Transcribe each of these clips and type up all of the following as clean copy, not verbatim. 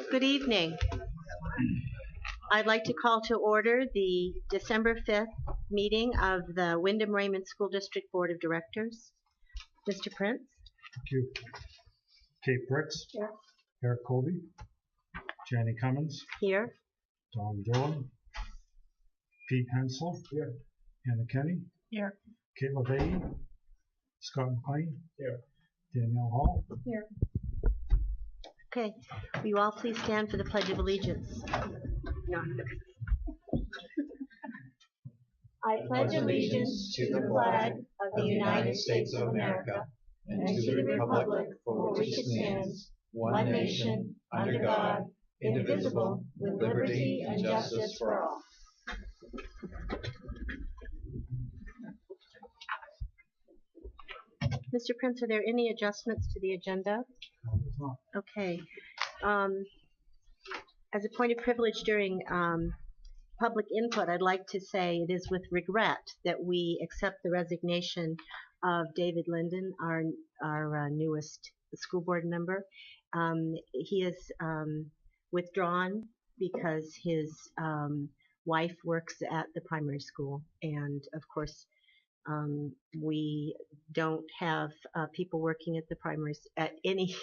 Good evening. I'd like to call to order the December 5th meeting of the Wyndham Raymond School District Board of Directors. Mr. Prince? Thank you. Kate Bricks. Here. Eric Colby. Jenny Cummins. Here. Don Dillon. Pete Hensel. Here. Anna Kenny. Here. Kate LeVay. Scott McLean. Here. Danielle Hall. Here. Okay, will you all please stand for the Pledge of Allegiance? No. I pledge allegiance to the flag of the United States of America and to the republic for which it stands, one nation, under God, indivisible, with liberty and justice for all. Mr. Prince, are there any adjustments to the agenda? Okay. As a point of privilege during public input, I'd like to say it is with regret that we accept the resignation of David Linden, our newest school board member. He is withdrawn because his wife works at the primary school, and of course we don't have people working at the at any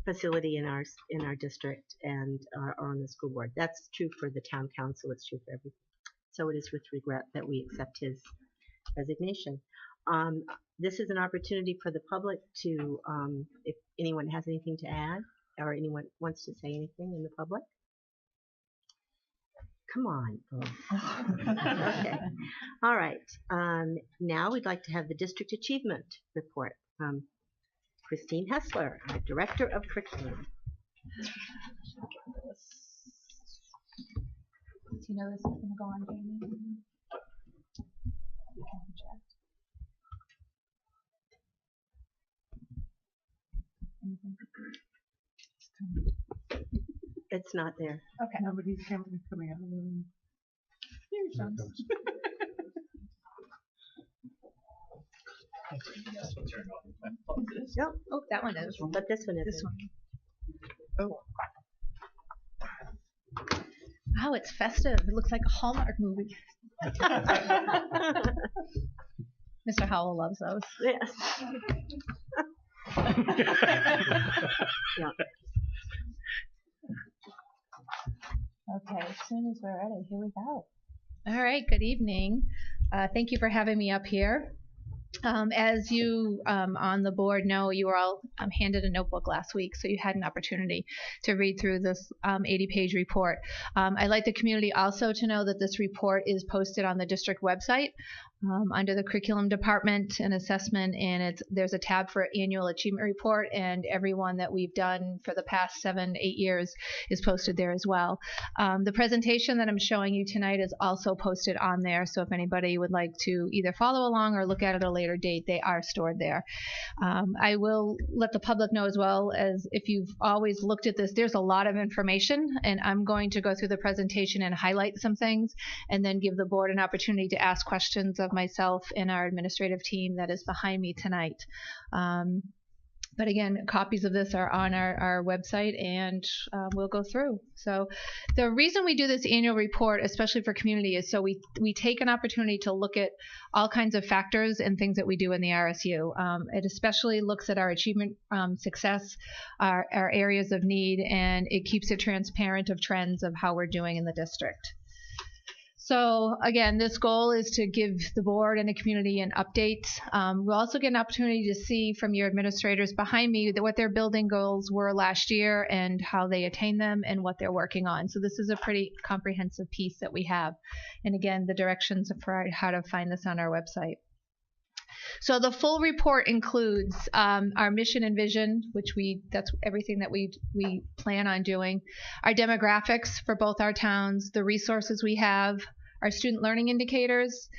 facility in our district and are on the school board. That's true for the town council. It's true for everything. So it is with regret that we accept his resignation. This is an opportunity for the public to, if anyone has anything to add or anyone wants to say anything in the public. Come on, folks. Okay. All right. Now we'd like to have the district achievement report from Christine Hessler, our Director of Curriculum. Do you know this is going to go on, Jamie? It's not there. Okay. Nobody's coming out of the room. Here it comes. Yep. Oh, that one is. But this one isn't. This one. Oh. Wow, it's festive. It looks like a Hallmark movie. Mr. Howell loves those. Yes. Yeah. Okay, as soon as we're ready, here we go. All right, good evening. Thank you for having me up here. As you on the board know, you were all handed a notebook last week, so you had an opportunity to read through this 80-page report. I'd like the community also to know that this report is posted on the district website under the curriculum department and assessment, and there's a tab for annual achievement report, and everyone that we've done for the past 7-8 years is posted there as well. The presentation that I'm showing you tonight is also posted on there, so if anybody would like to either follow along or look at it at a later date, they are stored there. I will let the public know as well, as if you've always looked at this, there's a lot of information, and I'm going to go through the presentation and highlight some things and then give the board an opportunity to ask questions of myself and our administrative team that is behind me tonight. But again, copies of this are on our website, and we'll go through. So the reason we do this annual report, especially for community, is so we take an opportunity to look at all kinds of factors and things that we do in the RSU. It especially looks at our achievement success, our areas of need, and it keeps it transparent of trends of how we're doing in the district. So again, this goal is to give the board and the community an update. We'll also get an opportunity to see from your administrators behind me what their building goals were last year and how they attained them and what they're working on. So this is a pretty comprehensive piece that we have. And again, the directions for how to find this on our website. So the full report includes our mission and vision, which that's everything that we plan on doing, our demographics for both our towns, the resources we have, our student learning indicators,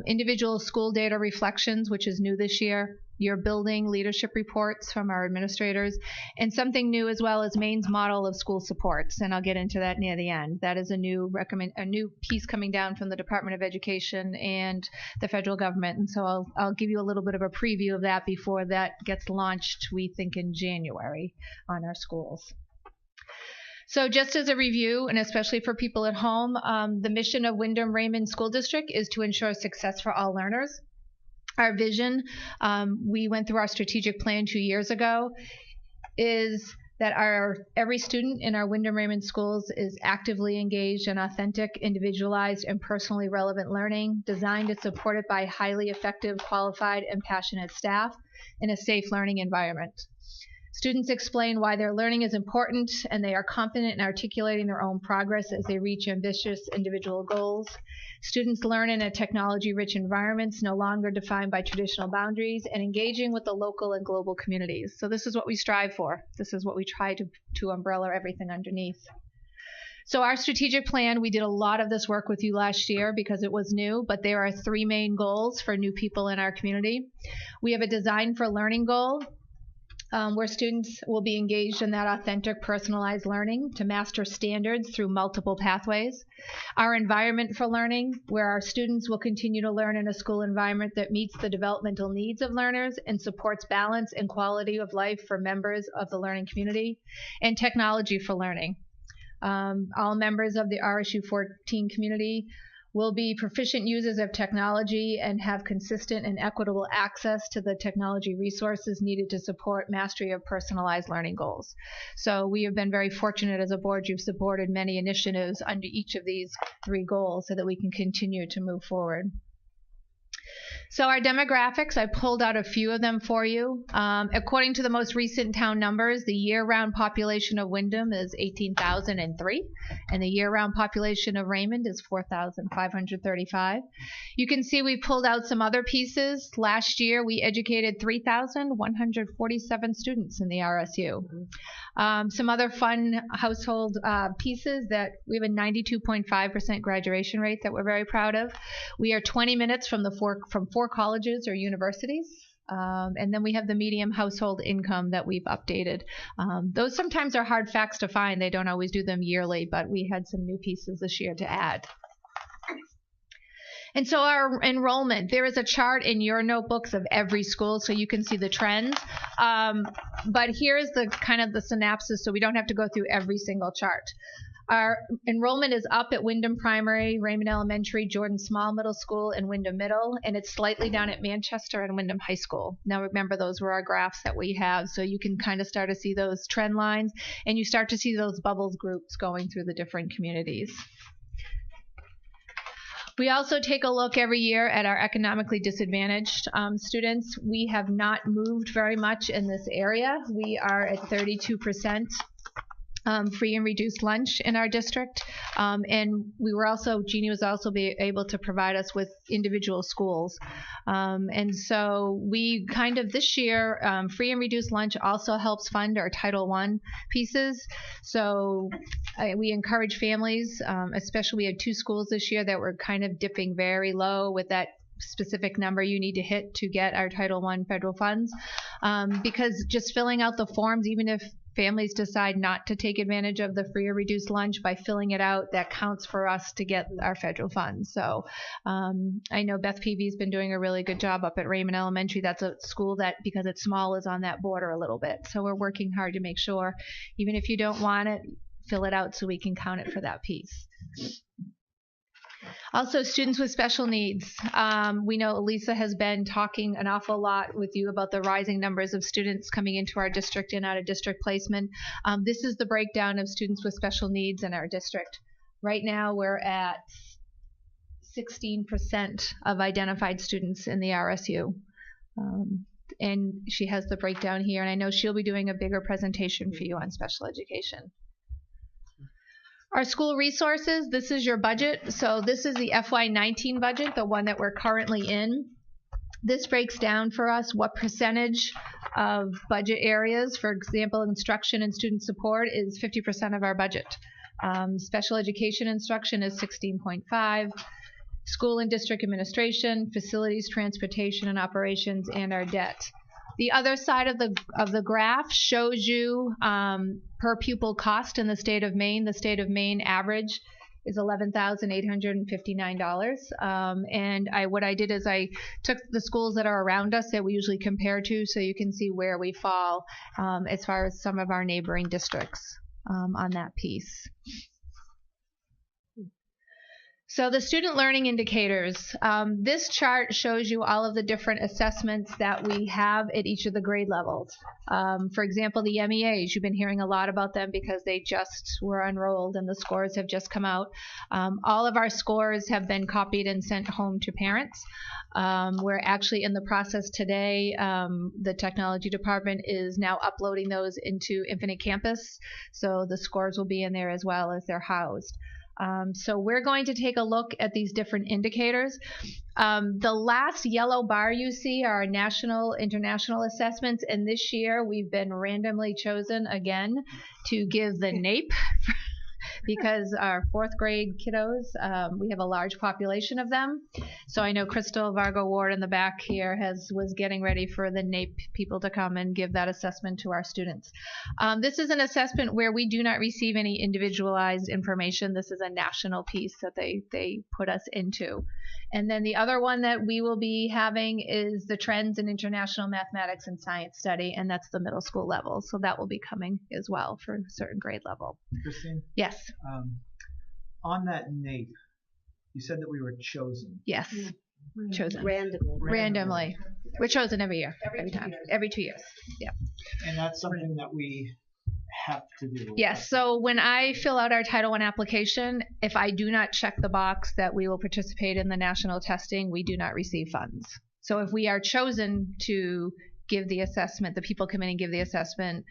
individual school data reflections, which is new this year, your building leadership reports from our administrators, and something new as well as Maine's model of school supports, and I'll get into that near the end. That is a new piece coming down from the Department of Education and the federal government, and so I'll give you a little bit of a preview of that before that gets launched, we think in January, on our schools. So just as a review, and especially for people at home, the mission of Windham-Raymond School District is to ensure success for all learners. Our vision, we went through our strategic plan 2 years ago, is that every student in our Windham-Raymond schools is actively engaged in authentic, individualized, and personally relevant learning, designed and supported by highly effective, qualified, and passionate staff in a safe learning environment. Students explain why their learning is important, and they are confident in articulating their own progress as they reach ambitious individual goals. Students learn in a technology-rich environment, no longer defined by traditional boundaries, and engaging with the local and global communities. So this is what we strive for. This is what we try to umbrella everything underneath. So our strategic plan, we did a lot of this work with you last year because it was new, but there are 3 main goals for new people in our community. We have a design for learning goal, where students will be engaged in that authentic, personalized learning to master standards through multiple pathways. Our environment for learning, where our students will continue to learn in a school environment that meets the developmental needs of learners and supports balance and quality of life for members of the learning community. And technology for learning. All members of the RSU 14 community will be proficient users of technology and have consistent and equitable access to the technology resources needed to support mastery of personalized learning goals. So we have been very fortunate as a board. You've supported many initiatives under each of these 3 goals so that we can continue to move forward. So our demographics, I pulled out a few of them for you. According to the most recent town numbers, the year-round population of Windham is 18,003, and the year-round population of Raymond is 4,535. You can see we pulled out some other pieces. Last year, we educated 3,147 students in the RSU. Some other fun household pieces that we have a 92.5% graduation rate that we're very proud of. We are 20 minutes from from 4 colleges or universities. And then we have the medium household income that we've updated. Those sometimes are hard facts to find. They don't always do them yearly, but we had some new pieces this year to add. And so our enrollment, there is a chart in your notebooks of every school so you can see the trends. But here's the kind of the synopsis so we don't have to go through every single chart. Our enrollment is up at Windham Primary, Raymond Elementary, Jordan Small Middle School, and Windham Middle, and it's slightly down at Manchester and Windham High School. Now remember, those were our graphs that we have, so you can kind of start to see those trend lines, and you start to see those bubbles groups going through the different communities. We also take a look every year at our economically disadvantaged students. We have not moved very much in this area. We are at 32% free and reduced lunch in our district. And we were also, Jeannie was also able to provide us with individual schools. And so we kind of this year, free and reduced lunch also helps fund our Title I pieces. So we encourage families, especially we had 2 schools this year that were kind of dipping very low with that specific number you need to hit to get our Title I federal funds. Because just filling out the forms, even if families decide not to take advantage of the free or reduced lunch, by filling it out, that counts for us to get our federal funds. So I know Beth Peavy's been doing a really good job up at Raymond Elementary. That's a school that, because it's small, is on that border a little bit. So we're working hard to make sure, even if you don't want it, fill it out so we can count it for that piece. Also, students with special needs. We know Elisa has been talking an awful lot with you about the rising numbers of students coming into our district and out of district placement. This is the breakdown of students with special needs in our district. Right now, we're at 16% of identified students in the RSU. And she has the breakdown here, and I know she'll be doing a bigger presentation for you on special education. Our school resources, this is your budget. So this is the FY19 budget, the one that we're currently in. This breaks down for us what percentage of budget areas, for example, instruction and student support is 50% of our budget. Special education instruction is 16.5. School and district administration, facilities, transportation, and operations, and our debt. The other side of the graph shows you per pupil cost in the state of Maine. The state of Maine average is $11,859. And what I did is I took the schools that are around us that we usually compare to, so you can see where we fall as far as some of our neighboring districts on that piece. So the student learning indicators, this chart shows you all of the different assessments that we have at each of the grade levels. For example, the MEAs, you've been hearing a lot about them because they just were unrolled and the scores have just come out. All of our scores have been copied and sent home to parents. We're actually in the process today. The technology department is now uploading those into Infinite Campus, so the scores will be in there as well as they're housed. So we're going to take a look at these different indicators. The last yellow bar you see are national, international assessments, and this year we've been randomly chosen again to give the NAEP because our 4th grade kiddos, we have a large population of them. So I know Crystal Vargo Ward in the back here was getting ready for the NAEP people to come and give that assessment to our students. This is an assessment where we do not receive any individualized information. This is a national piece that they put us into. And then the other one that we will be having is the Trends in International Mathematics and Science Study, and that's the middle school level. So that will be coming as well for a certain grade level. Christine? Yes. On that NAEP, you said that we were chosen. Yes. Chosen. Randomly. We're chosen every year, every time, every 2 years. Yeah. And that's something that we have to do. Yes. So when I fill out our Title I application, if I do not check the box that we will participate in the national testing, we do not receive funds. So if we are chosen to give the assessment, the people come in and give the assessment,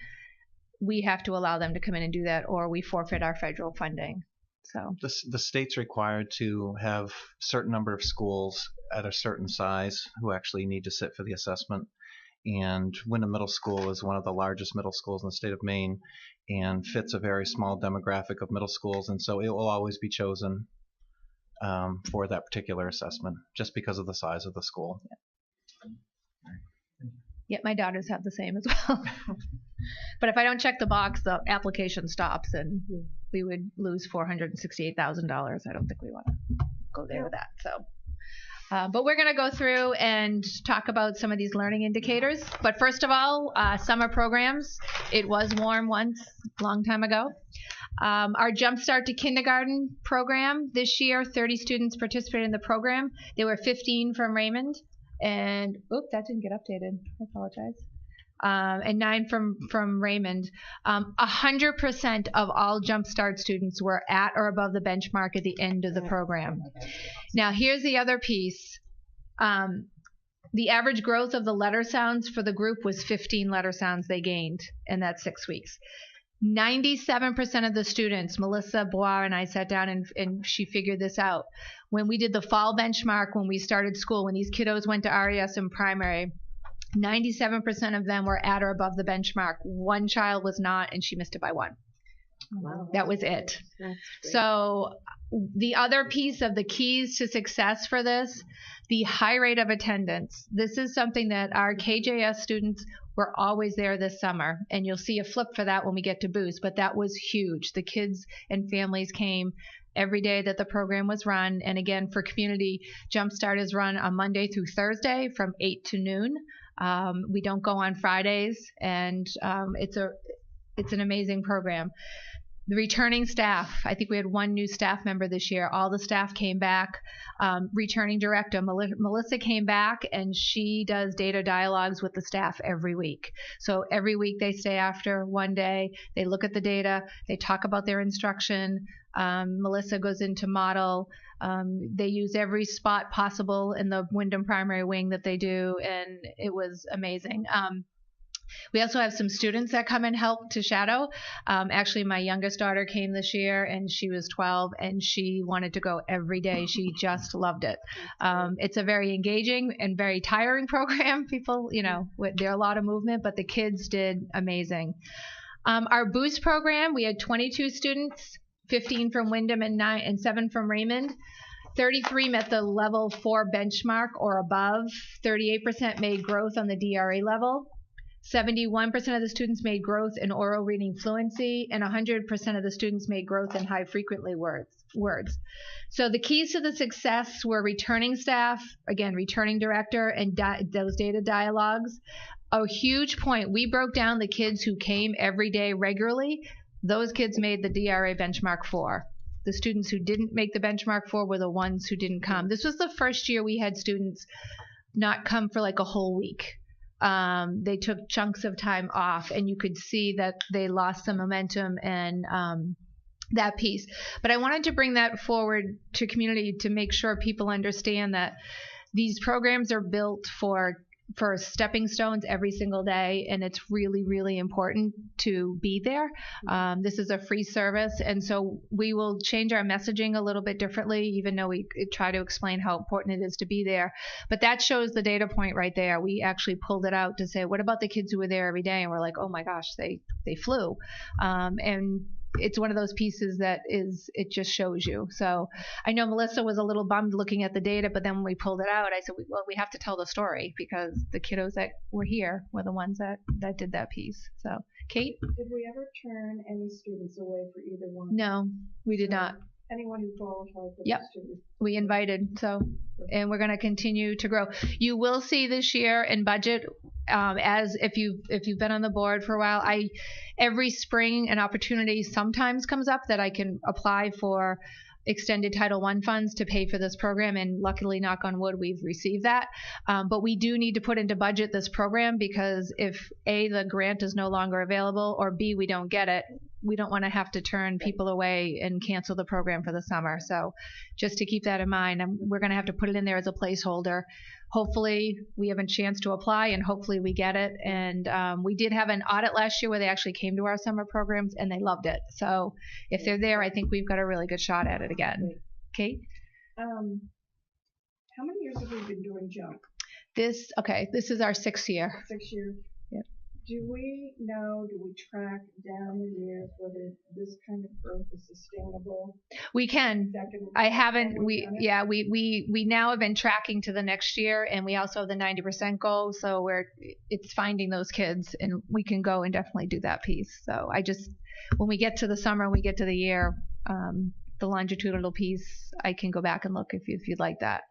we have to allow them to come in and do that, or we forfeit our federal funding. So the state's required to have a certain number of schools at a certain size who actually need to sit for the assessment. And Wyndham Middle School is one of the largest middle schools in the state of Maine and fits a very small demographic of middle schools, and so it will always be chosen for that particular assessment just because of the size of the school. Yeah, my daughters have the same as well. But if I don't check the box, the application stops and we would lose $468,000. I don't think we want to go there with that. So, but we're going to go through and talk about some of these learning indicators. But first of all, summer programs. It was warm once, a long time ago. Our Jumpstart to Kindergarten program this year, 30 students participated in the program. There were 15 from Raymond. And that didn't get updated. I apologize. And 9 from Raymond. 100% of all Jumpstart students were at or above the benchmark at the end of the program. Now, here's the other piece. The average growth of the letter sounds for the group was 15 letter sounds they gained in that 6 weeks. 97% of the students, Melissa Bois and I sat down and she figured this out. When we did the fall benchmark, when we started school, when these kiddos went to RES in primary, 97% of them were at or above the benchmark. One child was not, and she missed it by 1. Wow. That was it. That's great. So the other piece of the keys to success for this, the high rate of attendance. This is something that our KJS students were always there this summer, and you'll see a flip for that when we get to Boost, but that was huge. The kids and families came every day that the program was run, and again, for community, Jumpstart is run on Monday through Thursday from 8 to noon. We don't go on Fridays, and it's an amazing program. The returning staff, I think we had 1 new staff member this year. All the staff came back. Returning director, Melissa came back, and she does data dialogues with the staff every week. So every week they stay after one day, they look at the data, they talk about their instruction. Melissa goes into model. They use every spot possible in the Wyndham primary wing that they do, and it was amazing. We also have some students that come and help to shadow. Actually, my youngest daughter came this year, and she was 12, and she wanted to go every day. She just loved it. It's a very engaging and very tiring program. People, there are a lot of movement, but the kids did amazing. Our Boost program, we had 22 students, 15 from Wyndham and 7 from Raymond. 33 met the level 4 benchmark or above. 38% made growth on the DRA level. 71% of the students made growth in oral reading fluency, and 100% of the students made growth in high frequently words. So the keys to the success were returning staff, again, returning director, and those data dialogues. A huge point, we broke down the kids who came every day regularly. Those kids made the DRA benchmark 4. The students who didn't make the benchmark 4 were the ones who didn't come. This was the first year we had students not come for like a whole week. They took chunks of time off, and you could see that they lost some momentum and that piece. But I wanted to bring that forward to community to make sure people understand that these programs are built for stepping stones every single day, and it's really, really important to be there. This is a free service, and so we will change our messaging a little bit differently, even though we try to explain how important it is to be there. But that shows the data point right there. We actually pulled it out to say, what about the kids who were there every day? And we're like, oh my gosh, they flew. And it's one of those pieces that it just shows you. So I know Melissa was a little bummed looking at the data, but then when we pulled it out, I said, well, we have to tell the story because the kiddos that were here were the ones that did that piece. So, Kate? Did we ever turn any students away for either one? No, we did not. Anyone who qualified for Yep. the student? We invited, so, and we're going to continue to grow. You will see this year in budget, as if you've been on the board for a while, every spring an opportunity sometimes comes up that I can apply for extended Title I funds to pay for this program, and luckily, knock on wood, we've received that. But we do need to put into budget this program because if A, the grant is no longer available, or B, we don't get it, we don't want to have to turn people away and cancel the program for the summer. So just to keep that in mind, we're going to have to put it in there as a placeholder. Hopefully we have a chance to apply, and hopefully we get it. And we did have an audit last year where they actually came to our summer programs and they loved it. So if they're there, I think we've got a really good shot at it again. Kate? How many years have we been doing jump? This is our 6th year. 6 years. Yep. Do we track down the years whether this kind of growth is sustainable? We can. I haven't. We now have been tracking to the next year, and we also have the 90% goal. So it's finding those kids, and we can go and definitely do that piece. So when we get to the summer, we get to the year, the longitudinal piece, I can go back and look if you'd like that.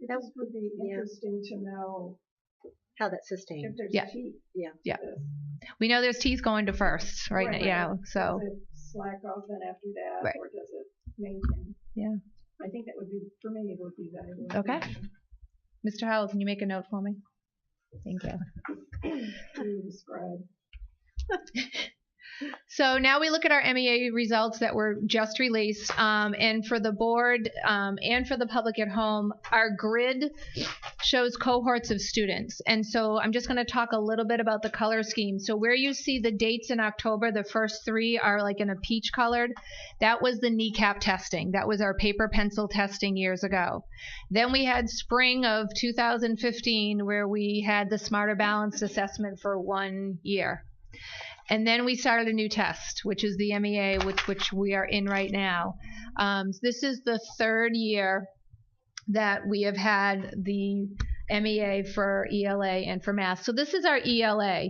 That would be interesting to know how that's sustained. if there's teeth. Yeah. We know there's teeth going to first, right? So. Does it slack off then after that, Right. or does it maintain? Yeah. I think that would be, for me, it would be valuable. Okay. Mr. Howell, can you make a note for me? Thank you. To describe. So now we look at our MEA results that were just released, and for the board and for the public at home, our grid shows cohorts of students. And so I'm just going to talk a little bit about the color scheme. So where you see the dates in October, the first 3 are like in a peach colored. That was the kneecap testing. That was our paper pencil testing years ago. Then we had spring of 2015 where we had the Smarter Balanced assessment for 1 year. And then we started a new test, which is the MEA, which we are in right now. This is the 3rd year that we have had the MEA for ELA and for math. So this is our ELA.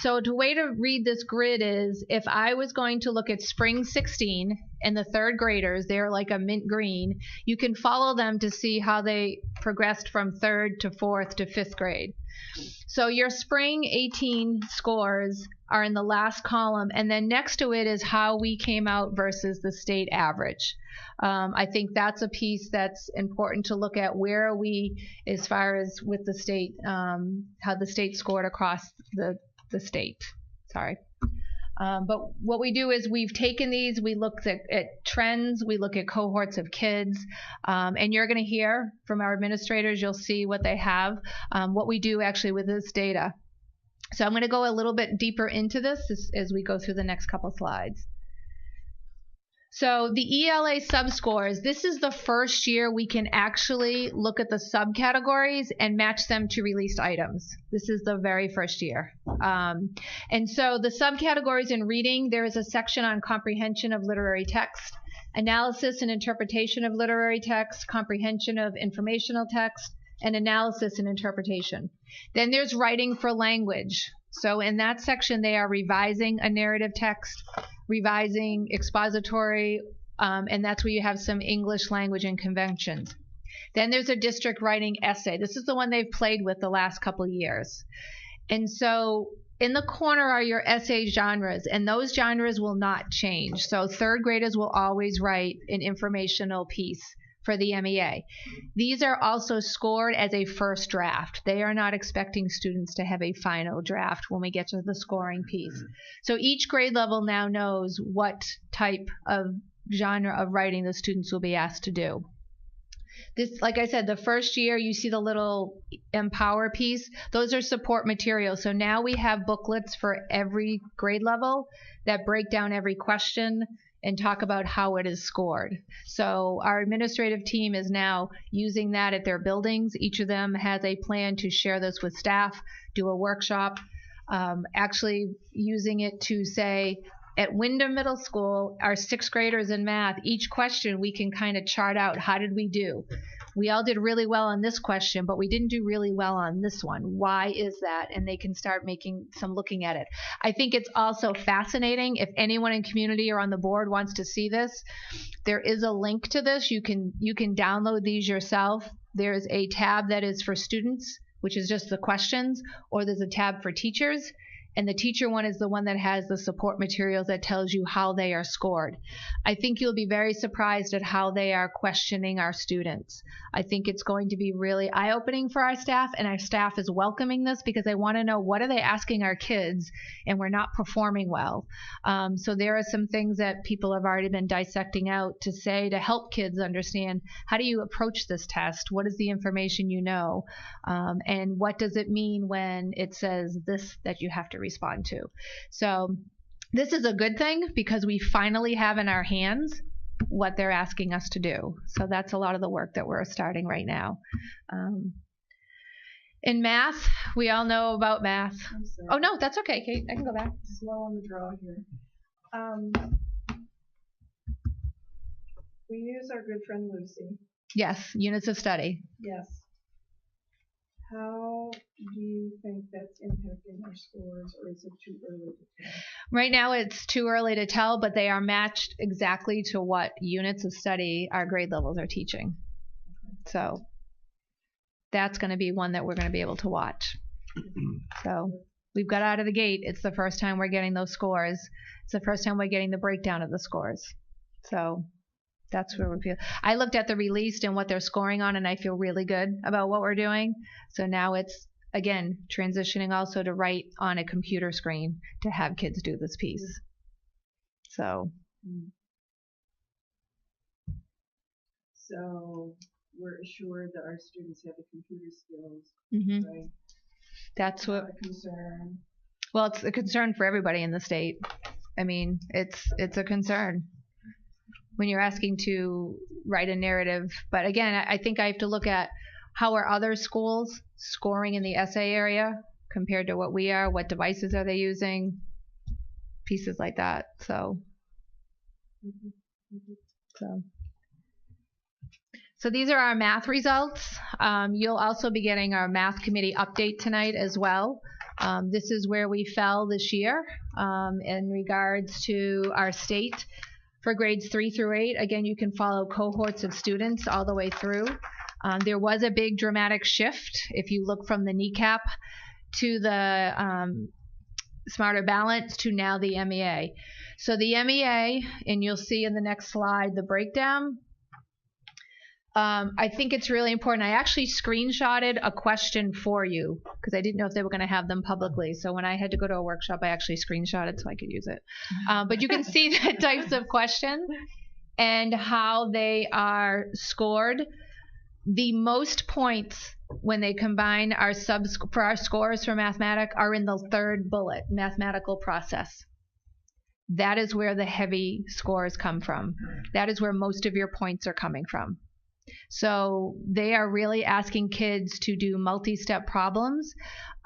So the way to read this grid is, if I was going to look at spring 16 and the 3rd graders, they're like a mint green, you can follow them to see how they progressed from 3rd to 4th to 5th grade. So your spring 18 scores are in the last column, and then next to it is how we came out versus the state average. I think that's a piece that's important to look at. Where are we as far as with the state, how the state scored across the state. Sorry. But what we do is we've taken these, we looked at trends, we look at cohorts of kids, and you're going to hear from our administrators, you'll see what they have, what we do actually with this data. So I'm going to go a little bit deeper into this as we go through the next couple slides. So the ELA subscores, this is the first year we can actually look at the subcategories and match them to released items. This is the very first year. And so the subcategories in reading, there is a section on comprehension of literary text, analysis and interpretation of literary text, comprehension of informational text, and analysis and interpretation. Then there's writing for language. So in that section, they are revising a narrative text, revising expository, and that's where you have some English language and conventions. Then there's a district writing essay. This is the one they've played with the last couple of years. And so in the corner are your essay genres, and those genres will not change. So third graders will always write an informational piece for the MEA. These are also scored as a first draft. They are not expecting students to have a final draft when we get to the scoring piece. So each grade level now knows what type of genre of writing the students will be asked to do. This, like I said, the first year you see the little empower piece, those are support materials. So now we have booklets for every grade level that break down every question and talk about how it is scored. So our administrative team is now using that at their buildings. Each of them has a plan to share this with staff, do a workshop, actually using it to say, at Wyndham Middle School, our sixth graders in math, each question we can kind of chart out, how did we do? We all did really well on this question, but we didn't do really well on this one. Why is that? And they can start making some looking at it. I think it's also fascinating. If anyone in community or on the board wants to see this, there is a link to this. You can download these yourself. There's a tab that is for students, which is just the questions, or there's a tab for teachers. And the teacher one is the one that has the support materials that tells you how they are scored. I think you'll be very surprised at how they are questioning our students. I think it's going to be really eye-opening for our staff, and our staff is welcoming this because they want to know, what are they asking our kids, and we're not performing well. So there are some things that people have already been dissecting out to say to help kids understand, how do you approach this test? What is the information you know? And what does it mean when it says this that you have to respond to? So this is a good thing because we finally have in our hands what they're asking us to do. So that's a lot of the work that we're starting right now. In math, we all know about math. Oh no, that's okay, Kate. I can go back. Slow on the draw here. We use our good friend Lucy. Yes, units of study. Yes. How do you think that's impacting our scores, or is it too early to tell? Right now it's too early to tell, but they are matched exactly to what units of study our grade levels are teaching. Okay. So that's going to be one that we're going to be able to watch. So we've got out of the gate. It's the first time we're getting those scores. It's the first time we're getting the breakdown of the scores. So that's where we feel. I looked at the release and what they're scoring on, and I feel really good about what we're doing. So now it's, again, transitioning also to write on a computer screen to have kids do this piece. So we're assured that our students have the computer skills, right? That's what. Not a concern. Well, it's a concern for everybody in the state. I mean, it's a concern when you're asking to write a narrative. But again, I think I have to look at how are other schools scoring in the essay area compared to what we are, what devices are they using, pieces like that. So these are our math results. You'll also be getting our math committee update tonight as well. This is where we fell this year in regards to our state. For grades 3 through 8, again, you can follow cohorts of students all the way through. There was a big dramatic shift if you look from the kneecap to the Smarter Balance to now the MEA. So the MEA, and you'll see in the next slide the breakdown. I think it's really important. I actually screenshotted a question for you because I didn't know if they were going to have them publicly. So when I had to go to a workshop, I actually screenshotted so I could use it. But you can see the types of questions and how they are scored. The most points when they combine our for our scores for mathematics are in the third bullet, mathematical process. That is where the heavy scores come from. That is where most of your points are coming from. So they are really asking kids to do multi-step problems.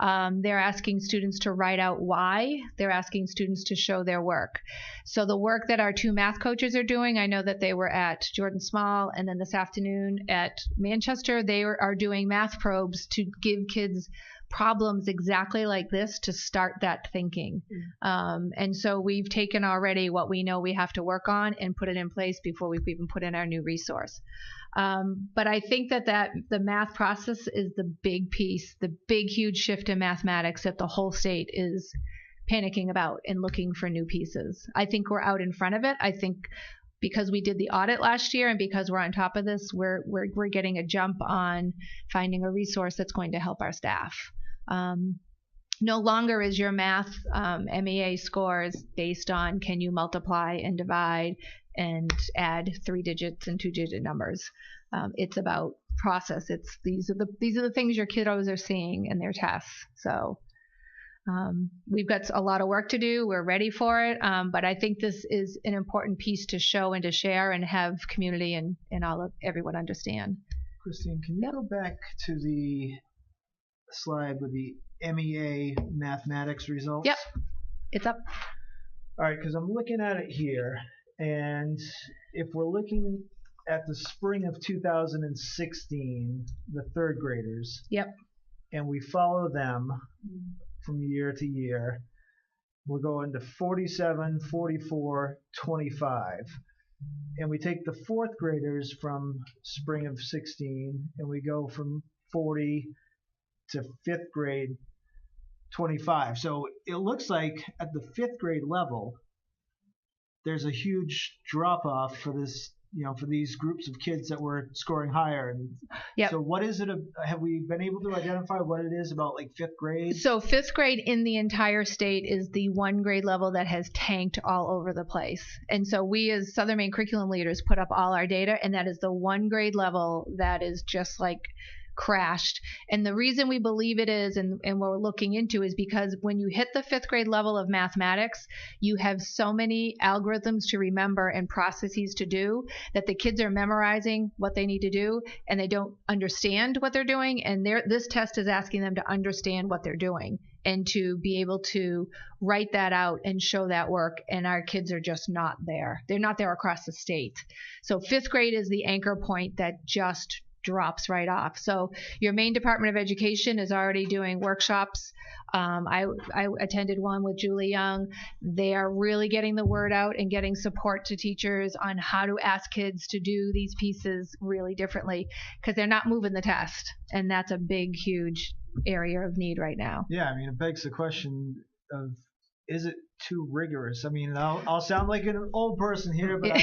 They're asking students to write out why. They're asking students to show their work. So the work that our 2 math coaches are doing, I know that they were at Jordan Small, and then this afternoon at Manchester, they are doing math probes to give kids problems exactly like this to start that thinking. And so we've taken already what we know we have to work on and put it in place before we've even put in our new resource. But I think that the math process is the big piece, the big, huge shift in mathematics that the whole state is panicking about and looking for new pieces. I think we're out in front of it. I think because we did the audit last year and because we're on top of this, we're getting a jump on finding a resource that's going to help our staff. No longer is your math MEA scores based on can you multiply and divide and add 3-digit and 2-digit numbers. It's about process. It's these are the things your kiddos are seeing in their tests. So we've got a lot of work to do. We're ready for it, but I think this is an important piece to show and to share and have community and everyone understand. Christine, can you go back to the slide with the MEA mathematics results? Yep, it's up. All right, because I'm looking at it here, and if we're looking at the spring of 2016, the 3rd graders, yep, and we follow them from year to year, we're going to 47, 44, 25. And we take the 4th graders from spring of 16, and we go from 40 to 5th grade 25. So it looks like at the 5th grade level, there's a huge drop off for this, for these groups of kids that were scoring higher. And yep. So what is it? Have we been able to identify what it is about like 5th grade? So 5th grade in the entire state is the 1 grade level that has tanked all over the place. And so we as Southern Maine curriculum leaders put up all our data, and that is the 1 grade level that is just like crashed. And the reason we believe it is and we're looking into is because when you hit the 5th grade level of mathematics, you have so many algorithms to remember and processes to do that the kids are memorizing what they need to do and they don't understand what they're doing, and this test is asking them to understand what they're doing and to be able to write that out and show that work, and our kids are just not there. They're not there across the state. So 5th grade is the anchor point that just drops right off. So your Maine Department of Education is already doing workshops. I attended one with Julie Young. They are really getting the word out and getting support to teachers on how to ask kids to do these pieces really differently, because they're not moving the test, and that's a big, huge area of need right now. Yeah, I mean, it begs the question of, is it too rigorous? I mean, I'll sound like an old person here, but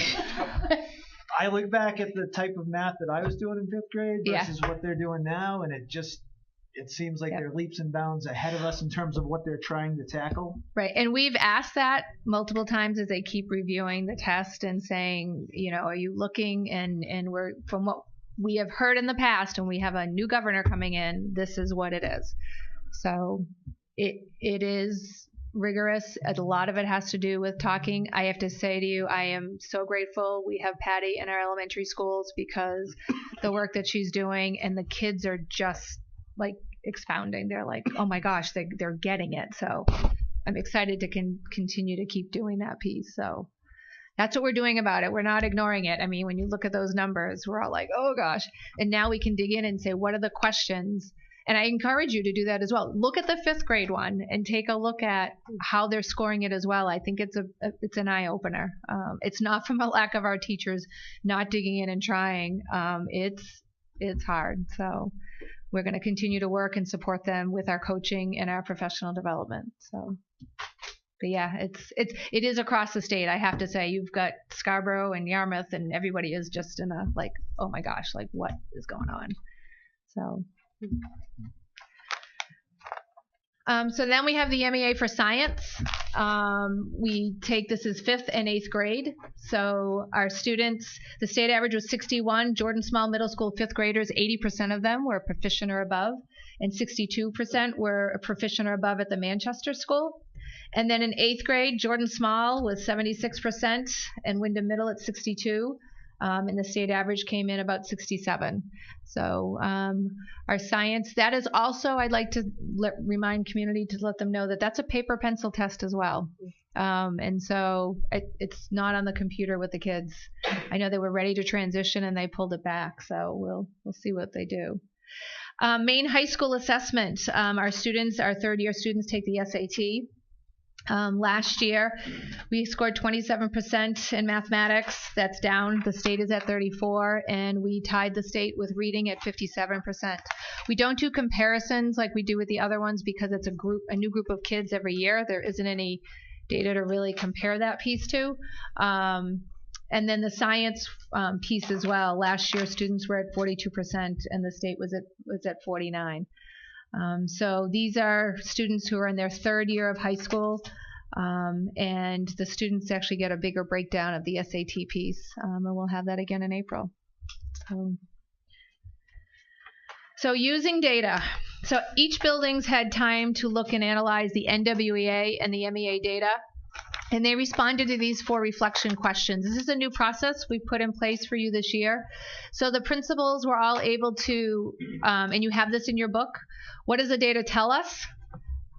I look back at the type of math that I was doing in 5th grade versus what they're doing now, and it seems like they're leaps and bounds ahead of us in terms of what they're trying to tackle. Right, and we've asked that multiple times as they keep reviewing the test and saying, are you looking? And we're, from what we have heard in the past, and we have a new governor coming in, this is what it is. So it is rigorous. A lot of it has to do with talking. I have to say to you, I am so grateful we have Patty in our elementary schools, because the work that she's doing, and the kids are just like expounding. They're like, oh my gosh, they're getting it. So I'm excited to continue to keep doing that piece. So that's what we're doing about it. We're not ignoring it. I mean, when you look at those numbers, we're all like, oh gosh. And now we can dig in and say, what are the questions? And I encourage you to do that as well. Look at the 5th grade one and take a look at how they're scoring it as well. I think it's an eye opener. It's not from a lack of our teachers not digging in and trying. It's hard. So we're going to continue to work and support them with our coaching and our professional development. So, but yeah, it is across the state. I have to say, you've got Scarborough and Yarmouth, and everybody is just in a like, oh my gosh, like what is going on? So. So then we have the MEA for science. We take this as 5th and 8th grade. So our students, the state average was 61. Jordan Small Middle School 5th graders, 80% of them were proficient or above, and 62% were proficient or above at the Manchester School. And then in 8th grade, Jordan Small was 76% and Wyndham Middle at 62. and the state average came in about 67. So our science, that is also, I'd like to remind community to let them know that that's a paper pencil test as well. And so it's not on the computer with the kids. I know they were ready to transition and they pulled it back, so we'll see what they do. Maine high school assessment. Our third-year students take the SAT. Last year, we scored 27% in mathematics. That's down. The state is at 34%, and we tied the state with reading at 57%. We don't do comparisons like we do with the other ones because it's a new group of kids every year. There isn't any data to really compare that piece to. And then the science piece as well. Last year, students were at 42%, and the state was at 49%. So these are students who are in their third year of high school, and the students actually get a bigger breakdown of the SAT piece, and we'll have that again in April. So using data. So each building's had time to look and analyze the NWEA and the MEA data, and they responded to these 4 reflection questions. This is a new process we put in place for you this year. So the principals were all able to, and you have this in your book, what does the data tell us?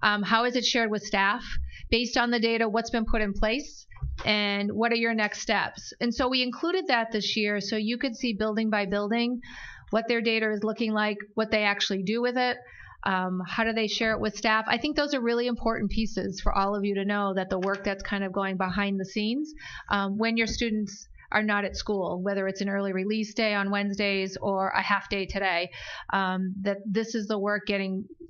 How is it shared with staff? Based on the data, what's been put in place? And what are your next steps? And so we included that this year so you could see building by building what their data is looking like, what they actually do with it, how do they share it with staff. I think those are really important pieces for all of you to know, that the work that's kind of going behind the scenes when your students are not at school, whether it's an early release day on Wednesdays or a half day today, that this is the work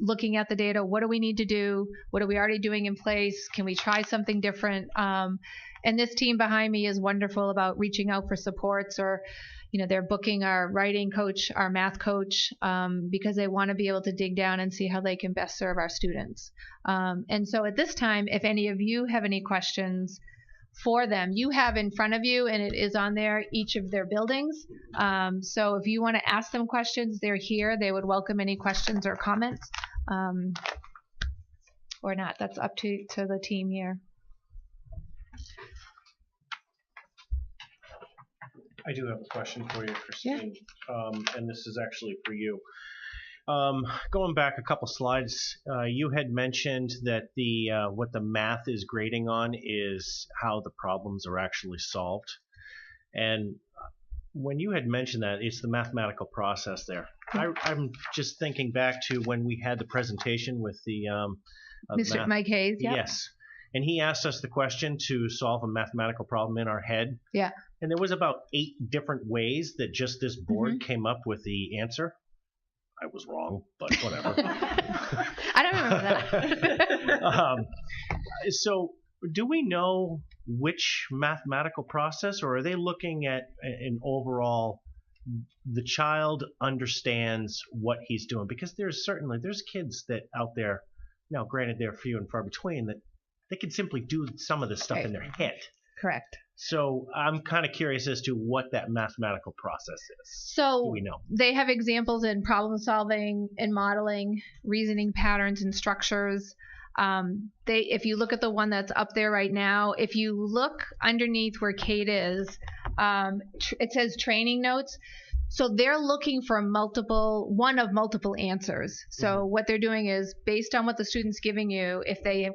looking at the data. What do we need to do? What are we already doing in place? Can we try something different? And this team behind me is wonderful about reaching out for supports, or they're booking our writing coach, our math coach, because they want to be able to dig down and see how they can best serve our students. And so at this time, if any of you have any questions for them, you have in front of you, and it is on there, each of their buildings. So if you want to ask them questions, they're here. They would welcome any questions or comments, or not. That's up to the team here. I do have a question for you, Christine, and this is actually for you. Going back a couple slides, you had mentioned that what the math is grading on is how the problems are actually solved. And when you had mentioned that, it's the mathematical process there. I'm just thinking back to when we had the presentation with the Mr. Mike Hayes, yeah. Yes. And he asked us the question to solve a mathematical problem in our head. Yeah. And there was about 8 different ways that just this board came up with the answer. I was wrong, but whatever. I don't remember that. So do we know which mathematical process, or are they looking at an overall, the child understands what he's doing? Because there's kids that out there, now granted they're few and far between, that they can simply do some of this stuff in their head. Correct. So I'm kind of curious as to what that mathematical process is. So do we know? They have examples in problem solving and modeling, reasoning patterns and structures. If you look at the one that's up there right now, if you look underneath where Kate is, it says training notes. So they're looking for one of multiple answers. So what they're doing is, based on what the student's giving you, if they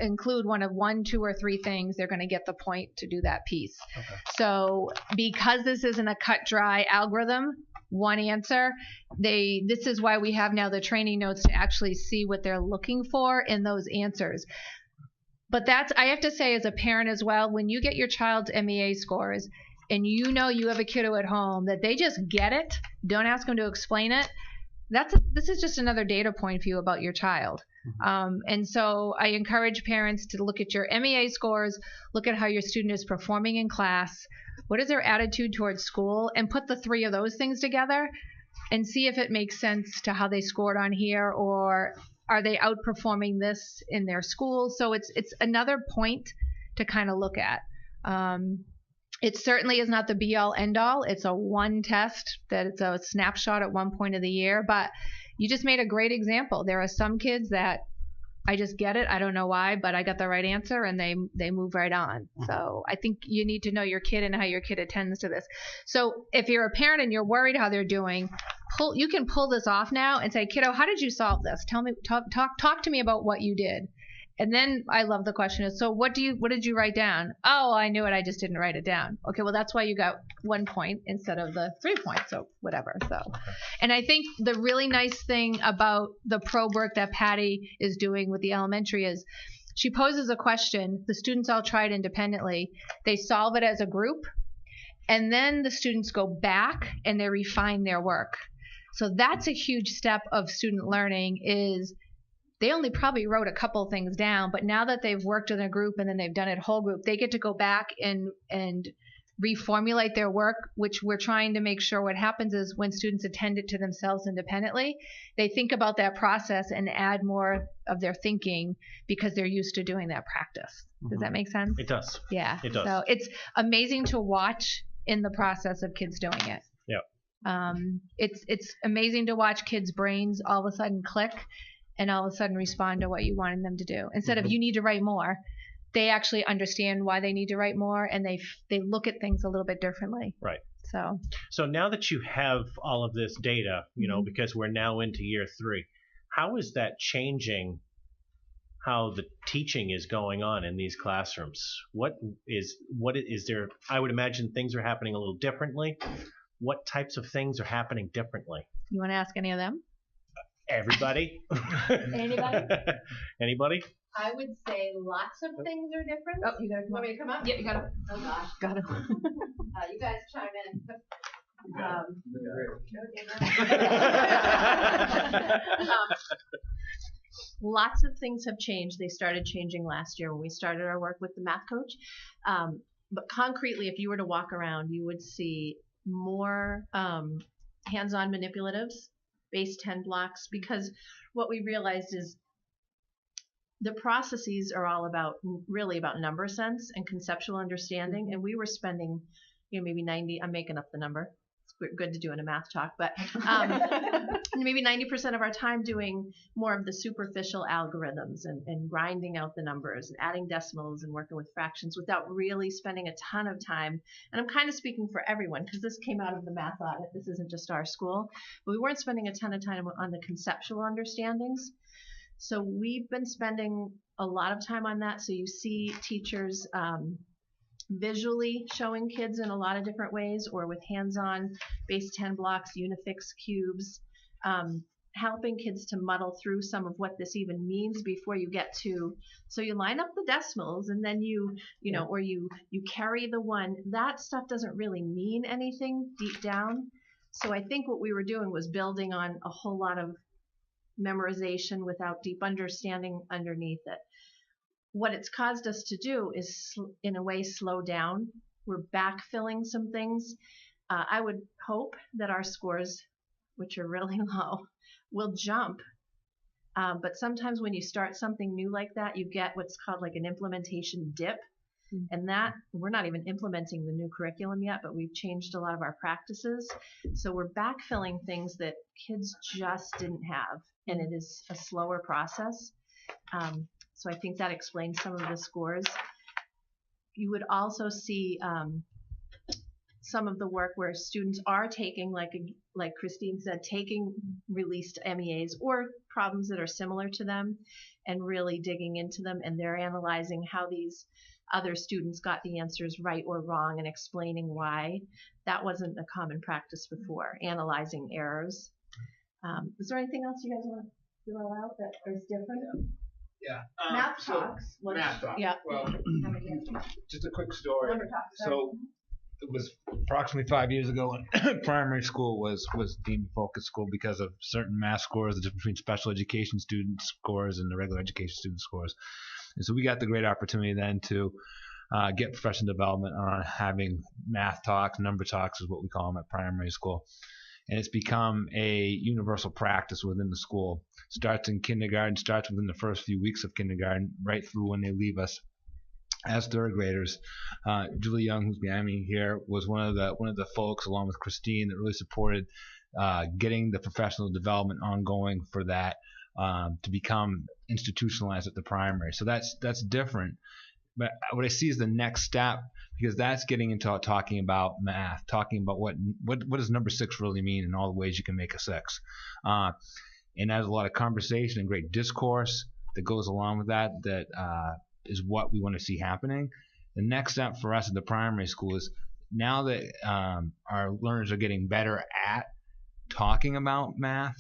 include one of 1, 2, or 3 things, they're going to get the point to do that piece. Okay. So because this isn't a cut dry algorithm, one answer, this is why we have now the training notes to actually see what they're looking for in those answers. But I have to say, as a parent as well, when you get your child's MEA scores, and you have a kiddo at home that they just get it, don't ask them to explain it, this is just another data point for you about your child. And so I encourage parents to look at your MEA scores, look at how your student is performing in class, what is their attitude towards school, and put the 3 of those things together and see if it makes sense to how they scored on here, or are they outperforming this in their school. So it's another point to kind of look at. It certainly is not the be-all, end-all. It's a one test, that it's a snapshot at one point of the year. But you just made a great example. There are some kids that I just get it. I don't know why, but I got the right answer, and they move right on. So I think you need to know your kid and how your kid attends to this. So if you're a parent and you're worried how they're doing, you can pull this off now and say, kiddo, how did you solve this? Tell me, talk to me about what you did. And then I love the question is, so what did you write down? Oh, I knew it. I just didn't write it down. Okay, well, that's why you got 1 point instead of the 3 points. So whatever. So, and I think the really nice thing about the probe work that Patty is doing with the elementary is she poses a question. The students all try it independently. They solve it as a group. And then the students go back and they refine their work. So that's a huge step of student learning is they only probably wrote a couple things down, but now that they've worked in a group and then they've done it whole group, they get to go back and reformulate their work, which we're trying to make sure what happens is when students attend it to themselves independently, they think about that process and add more of their thinking because they're used to doing that practice. Does that make sense? It does. Yeah. It does. So it's amazing to watch in the process of kids doing it. Yeah. It's amazing to watch kids' brains all of a sudden click and all of a sudden respond to what you wanted them to do. Instead of you need to write more, they actually understand why they need to write more, and they look at things a little bit differently. Right. So now that you have all of this data, because we're now into year 3, how is that changing how the teaching is going on in these classrooms? What is there? I would imagine things are happening a little differently. What types of things are happening differently? You want to ask any of them? Everybody? Anybody? Anybody? I would say lots of things are different. Oh, you gotta come Want me to come up? Yeah, you gotta. Oh gosh. Got it. You guys chime in. Lots of things have changed. They started changing last year when we started our work with the math coach. But concretely, if you were to walk around, you would see more hands-on manipulatives, base 10 blocks, because what we realized is the processes are all really about number sense and conceptual understanding. And we were spending, maybe 90, I'm making up the number. It's good to do in a math talk, but maybe 90% of our time doing more of the superficial algorithms and grinding out the numbers and adding decimals and working with fractions without really spending a ton of time. And I'm kind of speaking for everyone because this came out of the math audit. This isn't just our school, but we weren't spending a ton of time on the conceptual understandings. So we've been spending a lot of time on that. So you see teachers visually showing kids in a lot of different ways, or with hands-on base 10 blocks, unifix cubes, helping kids to muddle through some of what this even means before you get to, so you line up the decimals and then or you carry the one. That stuff doesn't really mean anything deep down. So I think what we were doing was building on a whole lot of memorization without deep understanding underneath it. What it's caused us to do is, in a way, slow down. We're backfilling some things. I would hope that our scores, which are really low, will jump. But sometimes when you start something new like that, you get what's called like an implementation dip. And that, we're not even implementing the new curriculum yet, but we've changed a lot of our practices. So we're backfilling things that kids just didn't have. And it is a slower process. So I think that explains some of the scores. You would also see some of the work where students are taking, like Christine said, taking released MEAs or problems that are similar to them and really digging into them, and they're analyzing how these other students got the answers right or wrong and explaining why. That wasn't a common practice before, analyzing errors. Is there anything else you guys want to throw out that is different? Yeah. Math talks. Math talks. Yeah. Well, just a quick story. Number talks, sorry. So it was approximately 5 years ago when primary school was deemed a focus school because of certain math scores, the difference between special education student scores and the regular education student scores. And so we got the great opportunity then to get professional development on having math talks, number talks is what we call them at primary school. And it's become a universal practice within the school. Starts in kindergarten, starts within the first few weeks of kindergarten, right through when they leave us as third graders. Julie Young, who's behind me here, was one of the folks, along with Christine, that really supported getting the professional development ongoing for that to become institutionalized at the primary. So that's different. But what I see is the next step, because that's getting into talking about math, talking about what does number 6 really mean and all the ways you can make a 6. And there's a lot of conversation and great discourse that goes along with that is what we want to see happening. The next step for us at the primary school is, now that our learners are getting better at talking about math,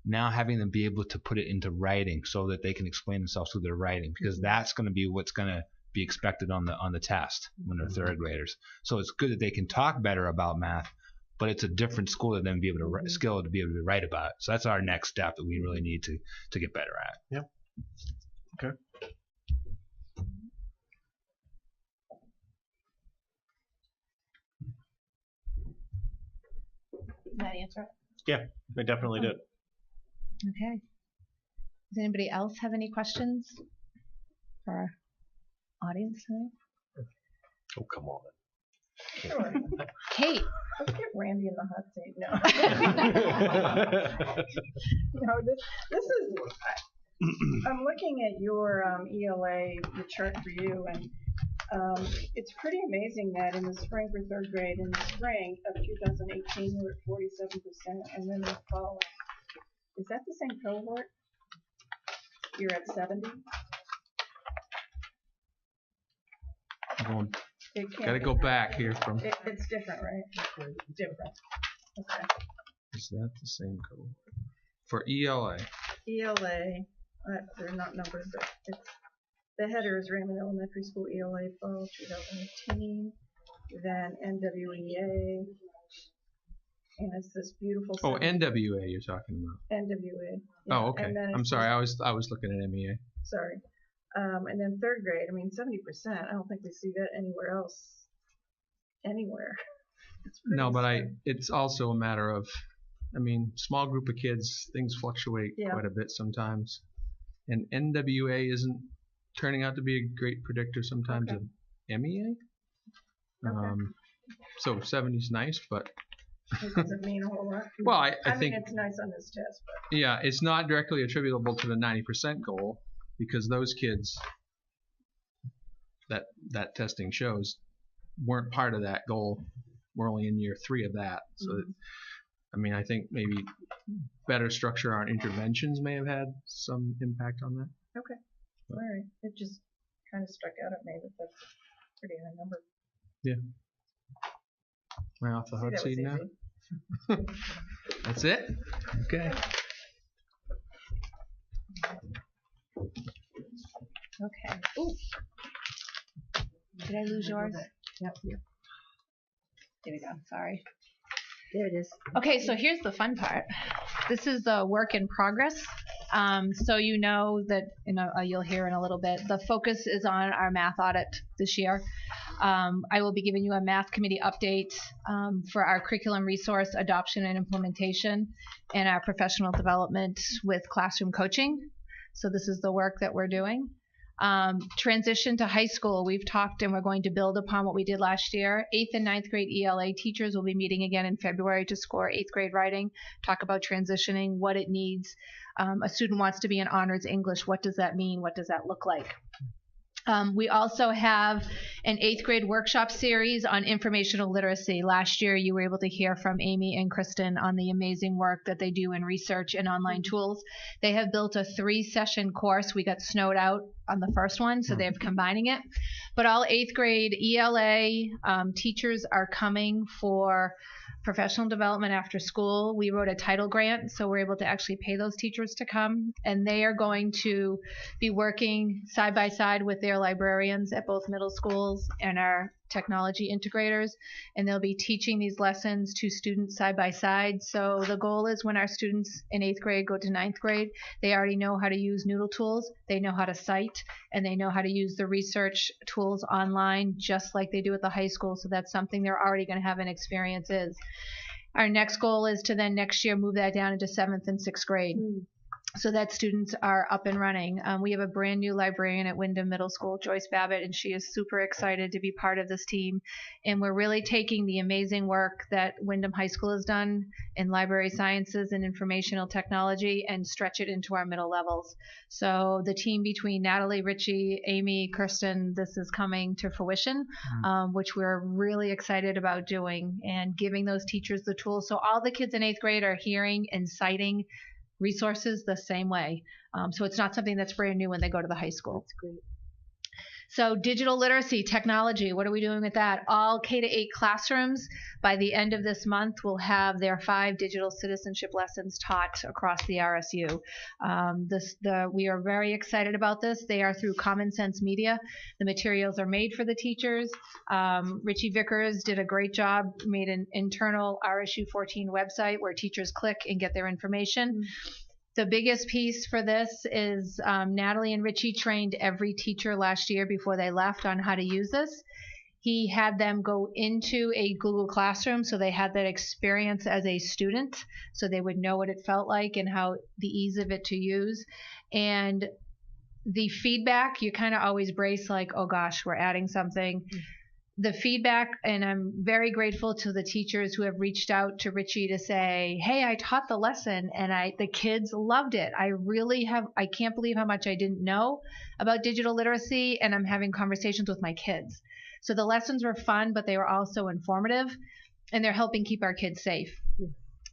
now having them be able to put it into writing so that they can explain themselves through their writing, because that's going to be what's going to be expected on the test when they're third graders. So it's good that they can talk better about math, but it's a different skill to then be able to skill to be able to write about it. So that's our next step that we really need to get better at. Yep. Okay. Did that answer it? Yeah, I definitely did. Okay. Does anybody else have any questions for our audience tonight? Oh, come on. Sure. Kate. Let's get Randy in the hot seat. No. No, this is. I'm looking at your ELA, the chart for you, and it's pretty amazing that in the spring for third grade, in the spring of 2018, you were at 47%, and then in the fall, is that the same cohort? You're at 70? Gotta go back here from. It's different, right? Different. Okay. Is that the same code for ELA? ELA, they're not numbered, but it's the header is Raymond Elementary School ELA Fall 2018, then NWEA, and it's this beautiful. Oh, NWA you're talking about. NWA. Yeah. Oh, okay. I'm sorry. I was looking at MEA. Sorry. And then third grade, I mean, 70%. I don't think we see that anywhere else. Anywhere. No, but it's also a matter of, I mean, small group of kids, things fluctuate quite a bit sometimes. And NWA isn't turning out to be a great predictor sometimes of MEA. So 70 is nice, but it doesn't mean a whole lot. Well, I mean, think it's nice on this test, but yeah, it's not directly attributable to the 90% goal, because those kids that testing shows weren't part of that goal. We're only in year 3 of that. So, I mean, I think maybe better structure on interventions may have had some impact on that. Okay. All right. It just kind of struck out at me that that's a pretty high number. Yeah. Am I off the hot seat now? That's it? Okay. Okay. Ooh. Did I lose yours? Yep. There we go. Sorry. There it is. Okay, so here's the fun part. This is the work in progress. So you know that you'll hear in a little bit. The focus is on our math audit this year. I will be giving you a math committee update for our curriculum resource adoption and implementation and our professional development with classroom coaching. So this is the work that we're doing. Transition to high school, we've talked and we're going to build upon what we did last year. 8th and 9th grade ELA teachers will be meeting again in February to score 8th grade writing, talk about transitioning, what it needs. A student wants to be in honors English. What does that mean? What does that look like? We also have an 8th grade workshop series on informational literacy. Last year, you were able to hear from Amy and Kristen on the amazing work that they do in research and online tools. They have built a 3-session course. We got snowed out on the first one, so they're combining it. But all 8th grade ELA teachers are coming for professional development after school. We wrote a title grant, so we're able to actually pay those teachers to come, and they are going to be working side by side with their librarians at both middle schools and our technology integrators, and they'll be teaching these lessons to students side by side. So the goal is when our students in 8th grade go to 9th grade, they already know how to use Noodle tools, they know how to cite, and they know how to use the research tools online just like they do at the high school. So that's something they're already going to have an experience is. Our next goal is to then next year move that down into 7th and 6th grade. so that students are up and running. We have a brand new librarian at Wyndham Middle School, Joyce Babbitt, and she is super excited to be part of this team. And we're really taking the amazing work that Wyndham High School has done in library sciences and informational technology and stretch it into our middle levels. So the team between Natalie, Richie, Amy, Kirsten, this is coming to fruition, which we're really excited about doing and giving those teachers the tools. So all the kids in 8th grade are hearing and citing resources the same way. So it's not something that's brand new when they go to the high school. That's great. So digital literacy, technology, what are we doing with that? All K-8 classrooms by the end of this month will have their 5 digital citizenship lessons taught across the RSU. We are very excited about this. They are through Common Sense Media. The materials are made for the teachers. Richie Vickers did a great job, made an internal RSU 14 website where teachers click and get their information. The biggest piece for this is Natalie and Richie trained every teacher last year before they left on how to use this. He had them go into a Google Classroom so they had that experience as a student so they would know what it felt like and how the ease of it to use. And the feedback, you kind of always brace like, oh gosh, we're adding something. The feedback, and I'm very grateful to the teachers who have reached out to Richie to say, hey, I taught the lesson and the kids loved it. I can't believe how much I didn't know about digital literacy, and I'm having conversations with my kids. So the lessons were fun, but they were also informative, and they're helping keep our kids safe.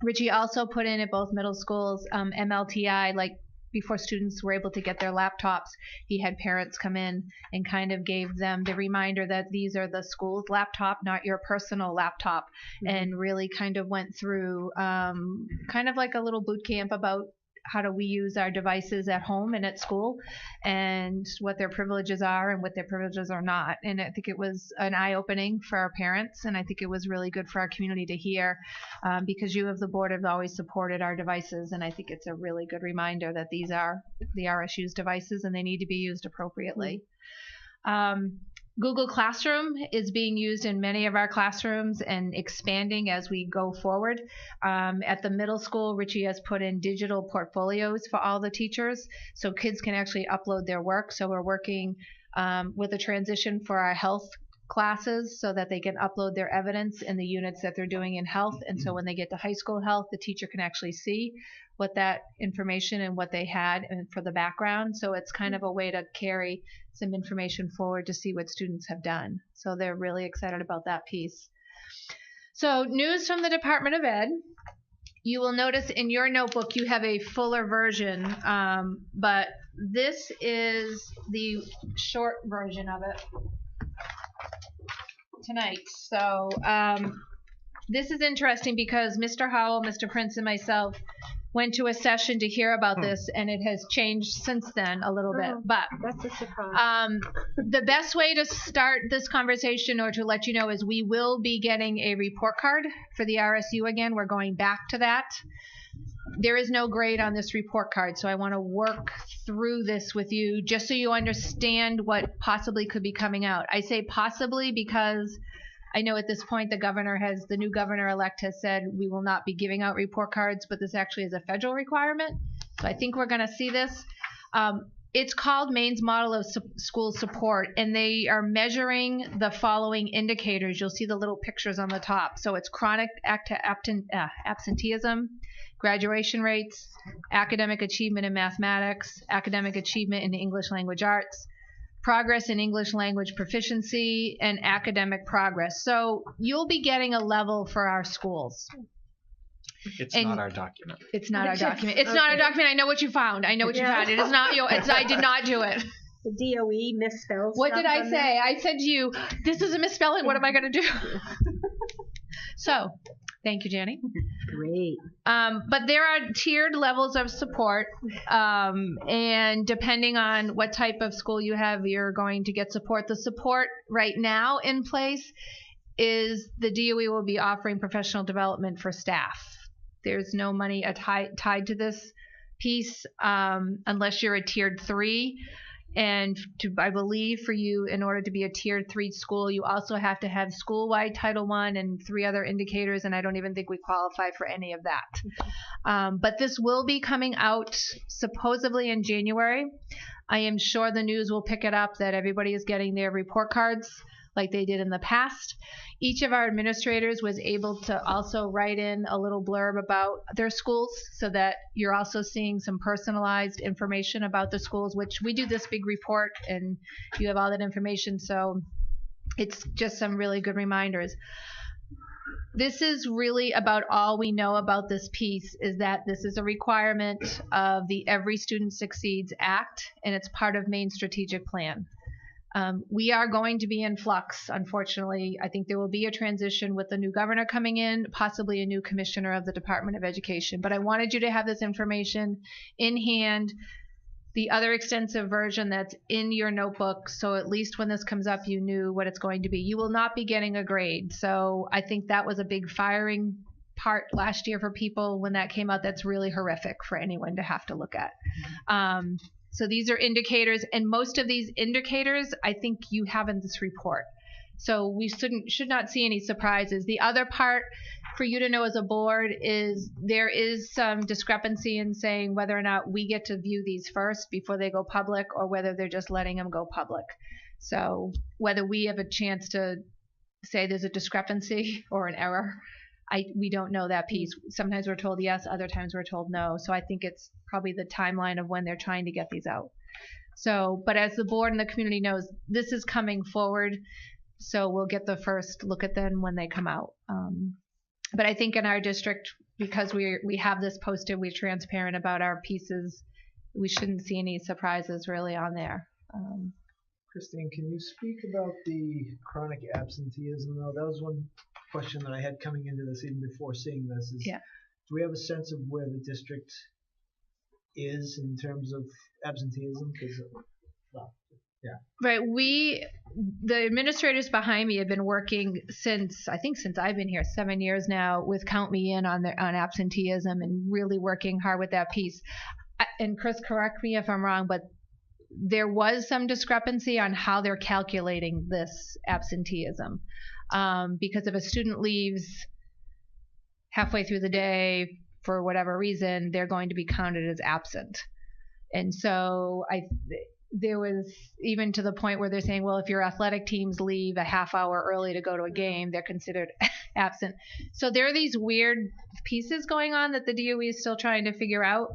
Richie also put in at both middle schools MLTI, like before students were able to get their laptops, he had parents come in and kind of gave them the reminder that these are the school's laptop, not your personal laptop, and really kind of went through kind of like a little boot camp about how do we use our devices at home and at school and what their privileges are and what their privileges are not. And I think it was an eye-opening for our parents, and I think it was really good for our community to hear because you of the board have always supported our devices, and I think it's a really good reminder that these are the RSU's devices and they need to be used appropriately. Google Classroom is being used in many of our classrooms and expanding as we go forward. At the middle school, Richie has put in digital portfolios for all the teachers so kids can actually upload their work. So we're working with a transition for our health classes so that they can upload their evidence in the units that they're doing in health. And so when they get to high school health, the teacher can actually see what that information and what they had and for the background. So it's kind of a way to carry some information forward to see what students have done. So they're really excited about that piece. So news from the Department of Ed. You will notice in your notebook you have a fuller version, but this is the short version of it tonight. So this is interesting because Mr. Howell, Mr. Prince, and myself went to a session to hear about this, and it has changed since then a little bit. But that's a surprise. The best way to start this conversation or to let you know is we will be getting a report card for the RSU again. We're going back to that. There is no grade on this report card, so I want to work through this with you just so you understand what possibly could be coming out. I say possibly because I know at this point the new governor-elect has said we will not be giving out report cards, but this actually is a federal requirement. So I think we're going to see this. It's called Maine's Model of School Support, and they are measuring the following indicators. You'll see the little pictures on the top. So it's chronic absenteeism, graduation rates, academic achievement in mathematics, academic achievement in English language arts, progress in English language proficiency, and academic progress. So you'll be getting a level for our schools. It's not our document. It's not our document. It's not our document. I know what you found. I know what you found. It is not your. I did not do it. The DOE misspelled. What did I say? I said to you, this is a misspelling. What am I going to do? So, thank you, Jenny. Great. But there are tiered levels of support, and depending on what type of school you have, you're going to get support. The support right now in place is the DOE will be offering professional development for staff. There's no money tied to this piece unless you're a tiered 3. And I believe for you, in order to be a tier 3 school, you also have to have school-wide Title I and 3 other indicators, and I don't even think we qualify for any of that. But this will be coming out supposedly in January. I am sure the news will pick it up that everybody is getting their report cards like they did in the past. Each of our administrators was able to also write in a little blurb about their schools so that you're also seeing some personalized information about the schools, which we do this big report and you have all that information. So it's just some really good reminders. This is really about all we know about this piece, is that this is a requirement of the Every Student Succeeds Act, and it's part of Maine's strategic plan. We are going to be in flux, unfortunately. I think there will be a transition with the new governor coming in, possibly a new commissioner of the Department of Education. But I wanted you to have this information in hand, the other extensive version that's in your notebook, so at least when this comes up, you knew what it's going to be. You will not be getting a grade. So I think that was a big firing part last year for people when that came out. That's really horrific for anyone to have to look at. So these are indicators, and most of these indicators I think you have in this report. So we should not see any surprises. The other part for you to know as a board is there is some discrepancy in saying whether or not we get to view these first before they go public, or whether they're just letting them go public. So whether we have a chance to say there's a discrepancy or an error, we don't know that piece. Sometimes we're told yes, other times we're told no. So I think it's probably the timeline of when they're trying to get these out. So, but as the board and the community knows, this is coming forward. So we'll get the first look at them when they come out. But I think in our district, because we have this posted, we're transparent about our pieces, we shouldn't see any surprises really on there. Christine, can you speak about the chronic absenteeism, though? That was one question that I had coming into this even before seeing this. Do we have a sense of where the district is in terms of absenteeism? Right. The administrators behind me have been working since I've been here 7 years now with Count Me In on absenteeism, and really working hard with that piece. And Chris, correct me if I'm wrong, but there was some discrepancy on how they're calculating this absenteeism. Because if a student leaves halfway through the day for whatever reason, they're going to be counted as absent. And so there was even to the point where they're saying, well, if your athletic teams leave a half hour early to go to a game, they're considered absent. So there are these weird pieces going on that the DOE is still trying to figure out.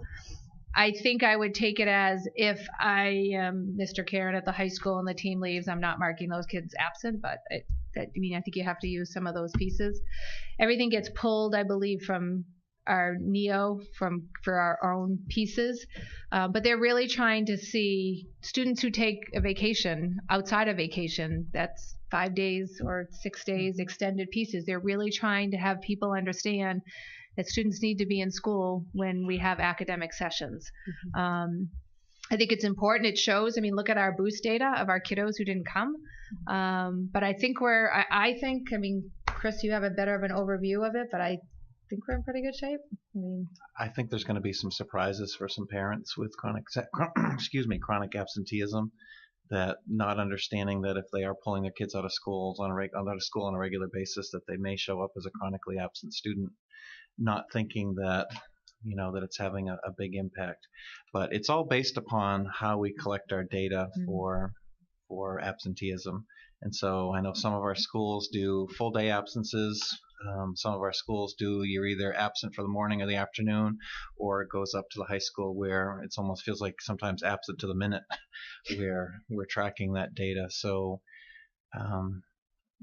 I think I would take it as, if I am Mr. Karen at the high school and the team leaves, I'm not marking those kids absent, but I think you have to use some of those pieces. Everything gets pulled, I believe, from our NEO for our own pieces, but they're really trying to see students who take a vacation outside of vacation, that's 5 days or 6 days, extended pieces. They're really trying to have people understand that students need to be in school when we have academic sessions. I think it's important. It shows. I mean, look at our boost data of our kiddos who didn't come. But I think I mean, Chris, you have a better of an overview of it, but I think we're in pretty good shape. I think there's going to be some surprises for some parents with chronic absenteeism, that not understanding that if they are pulling their kids out of school on a regular basis, that they may show up as a chronically absent student, not thinking that that it's having a big impact. But it's all based upon how we collect our data for absenteeism. And so I know some of our schools do full day absences. Some of our schools do, you're either absent for the morning or the afternoon, or it goes up to the high school where it almost feels like sometimes absent to the minute, where we're tracking that data. So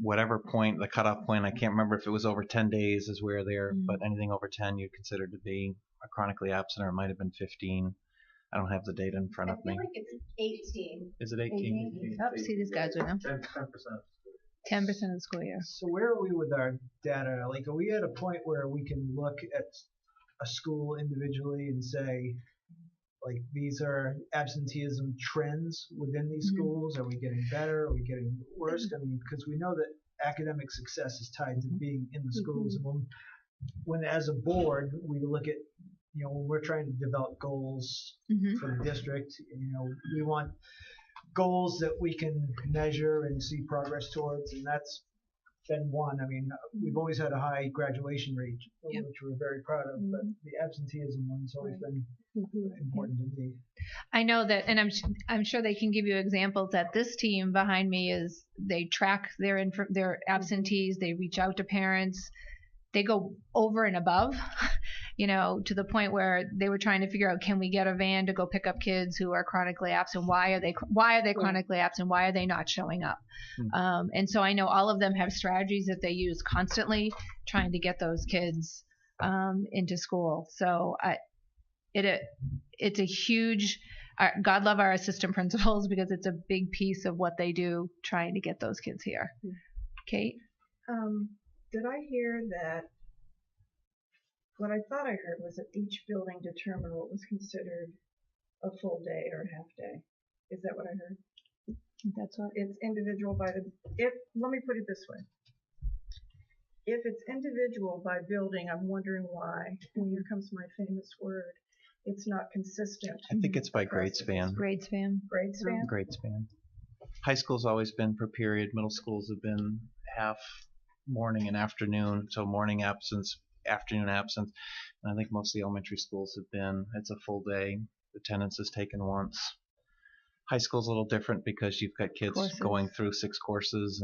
whatever point, the cutoff point, I can't remember if it was over 10 days is where they're, but anything over 10 you'd consider to be a chronically absent, or it might have been 15. I don't have the data in front of me. I feel like it's 18. Is it 18? Oh, see these guys with them. 10% of the school year. So where are we with our data? Like, are we at a point where we can look at a school individually and say, like, these are absenteeism trends within these schools? Are we getting better? Are we getting worse? I mean, because we know that academic success is tied to being in the schools. And when as a board, we look at, when we're trying to develop goals for the district, we want goals that we can measure and see progress towards, and that's been one. I mean, we've always had a high graduation rate, which we're very proud of, but the absenteeism one's always been important to me. I know that, and I'm sure they can give you examples that this team behind me is, they track their absentees, they reach out to parents, they go over and above, to the point where they were trying to figure out, can we get a van to go pick up kids who are chronically absent? Why are they chronically absent? Why are they not showing up? And so I know all of them have strategies that they use constantly trying to get those kids into school. So it's a huge, God love our assistant principals, because it's a big piece of what they do trying to get those kids here. Kate? Did I hear that, what I thought I heard was that each building determined what was considered a full day or a half day. Is that what I heard? That's what it's individual by let me put it this way. If it's individual by building, I'm wondering why, and here comes my famous word, it's not consistent. I think it's by grade span. Grade span. Grade span? Grade span. High school's always been per period. Middle schools have been half morning and afternoon, so morning absence, afternoon absence. And I think most of the elementary schools have been, it's a full day. Attendance is taken once. High school's a little different because you've got kids going through 6 courses,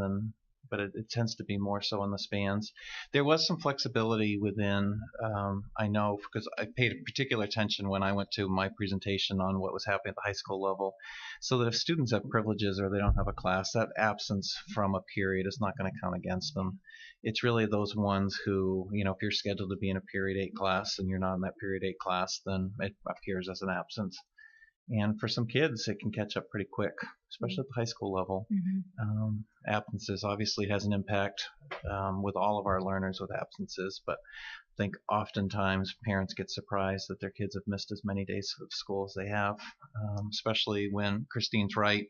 but it tends to be more so in the spans. There was some flexibility within, I know, because I paid particular attention when I went to my presentation on what was happening at the high school level, so that if students have privileges or they don't have a class, that absence from a period is not going to count against them. It's really those ones who, if you're scheduled to be in a period 8 class and you're not in that period 8 class, then it appears as an absence. And for some kids, it can catch up pretty quick, especially at the high school level. Absences obviously has an impact with all of our learners with absences, but I think oftentimes parents get surprised that their kids have missed as many days of school as they have, especially when Christine's right.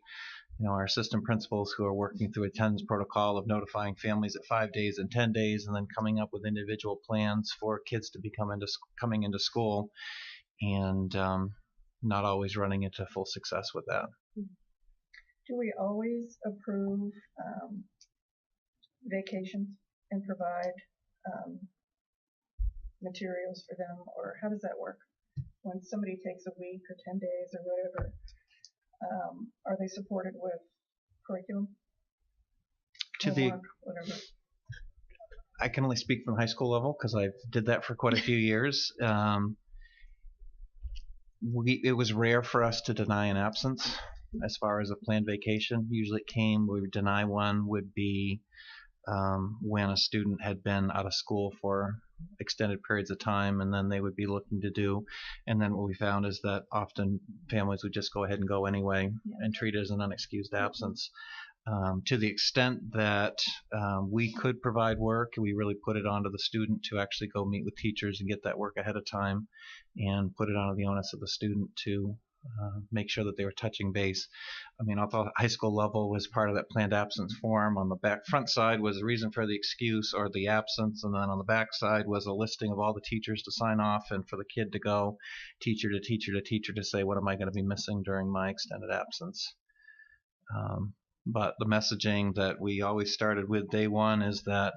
Our assistant principals who are working through attendance protocol of notifying families at 5 days and 10 days, and then coming up with individual plans for kids to be coming into school, and not always running into full success with that. Do we always approve vacations and provide materials for them, or how does that work? When somebody takes a week or 10 days or whatever, are they supported with curriculum? Whatever. I can only speak from high school level because I did that for quite a few years. It was rare for us to deny an absence as far as a planned vacation. Usually we would deny one would be when a student had been out of school for extended periods of time, and then they would be looking to do. And then what we found is that often families would just go ahead and go anyway and treat it as an unexcused absence. To the extent that we could provide work, we really put it onto the student to actually go meet with teachers and get that work ahead of time, and put it onto the onus of the student to make sure that they were touching base. I mean, although high school level was part of that planned absence form, on the front side was the reason for the excuse or the absence, and then on the back side was a listing of all the teachers to sign off, and for the kid to go teacher to teacher to teacher to say, what am I going to be missing during my extended absence? But the messaging that we always started with day one is that,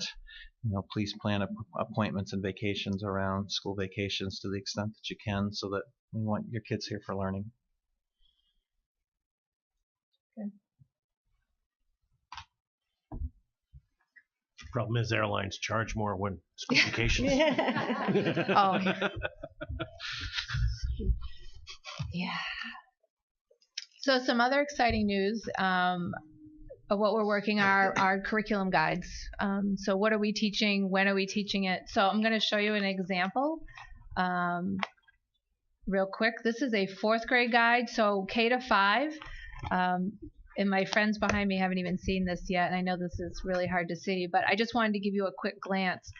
please plan appointments and vacations around school vacations to the extent that you can, so that we want your kids here for learning. Okay. Problem is, airlines charge more when school vacations. Oh. Yeah. So some other exciting news of what we're working are our curriculum guides. So what are we teaching? When are we teaching it? So I'm going to show you an example real quick. This is a 4th grade guide, so K to 5. And my friends behind me haven't even seen this yet, and I know this is really hard to see, but I just wanted to give you a quick glance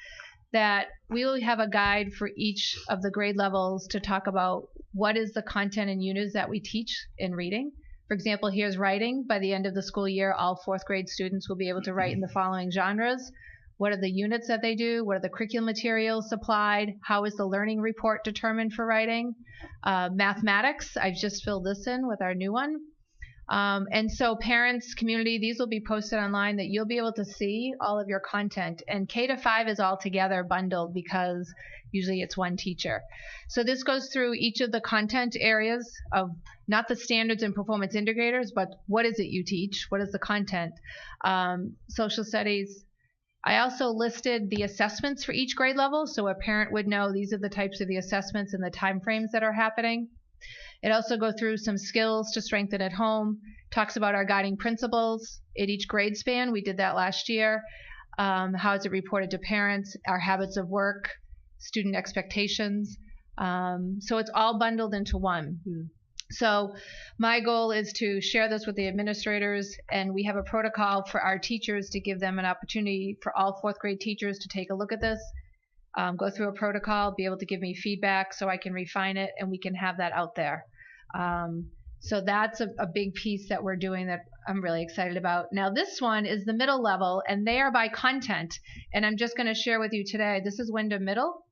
that we will have a guide for each of the grade levels to talk about what is the content and units that we teach in reading. For example, here's writing. By the end of the school year, all 4th grade students will be able to write in the following genres. What are the units that they do? What are the curriculum materials supplied? How is the learning report determined for writing? Mathematics, I've just filled this in with our new one. And so parents, community, these will be posted online that you'll be able to see all of your content. And K-5 is all together bundled because usually it's one teacher. So this goes through each of the content areas of not the standards and performance indicators, but what is it you teach? What is the content? Social studies. I also listed the assessments for each grade level, so a parent would know these are the types of the assessments and the time frames that are happening. It also goes through some skills to strengthen at home, talks about our guiding principles at each grade span. We did that last year. How is it reported to parents, our habits of work, student expectations. So it's all bundled into one. So my goal is to share this with the administrators, and we have a protocol for our teachers to give them an opportunity for all fourth grade teachers to take a look at this, go through a protocol, be able to give me feedback so I can refine it, and we can have that out there. So that's a big piece that we're doing that I'm really excited about. Now this one is the middle level, and they are by content, and I'm just going to share with you today. This is Wyndham Middle,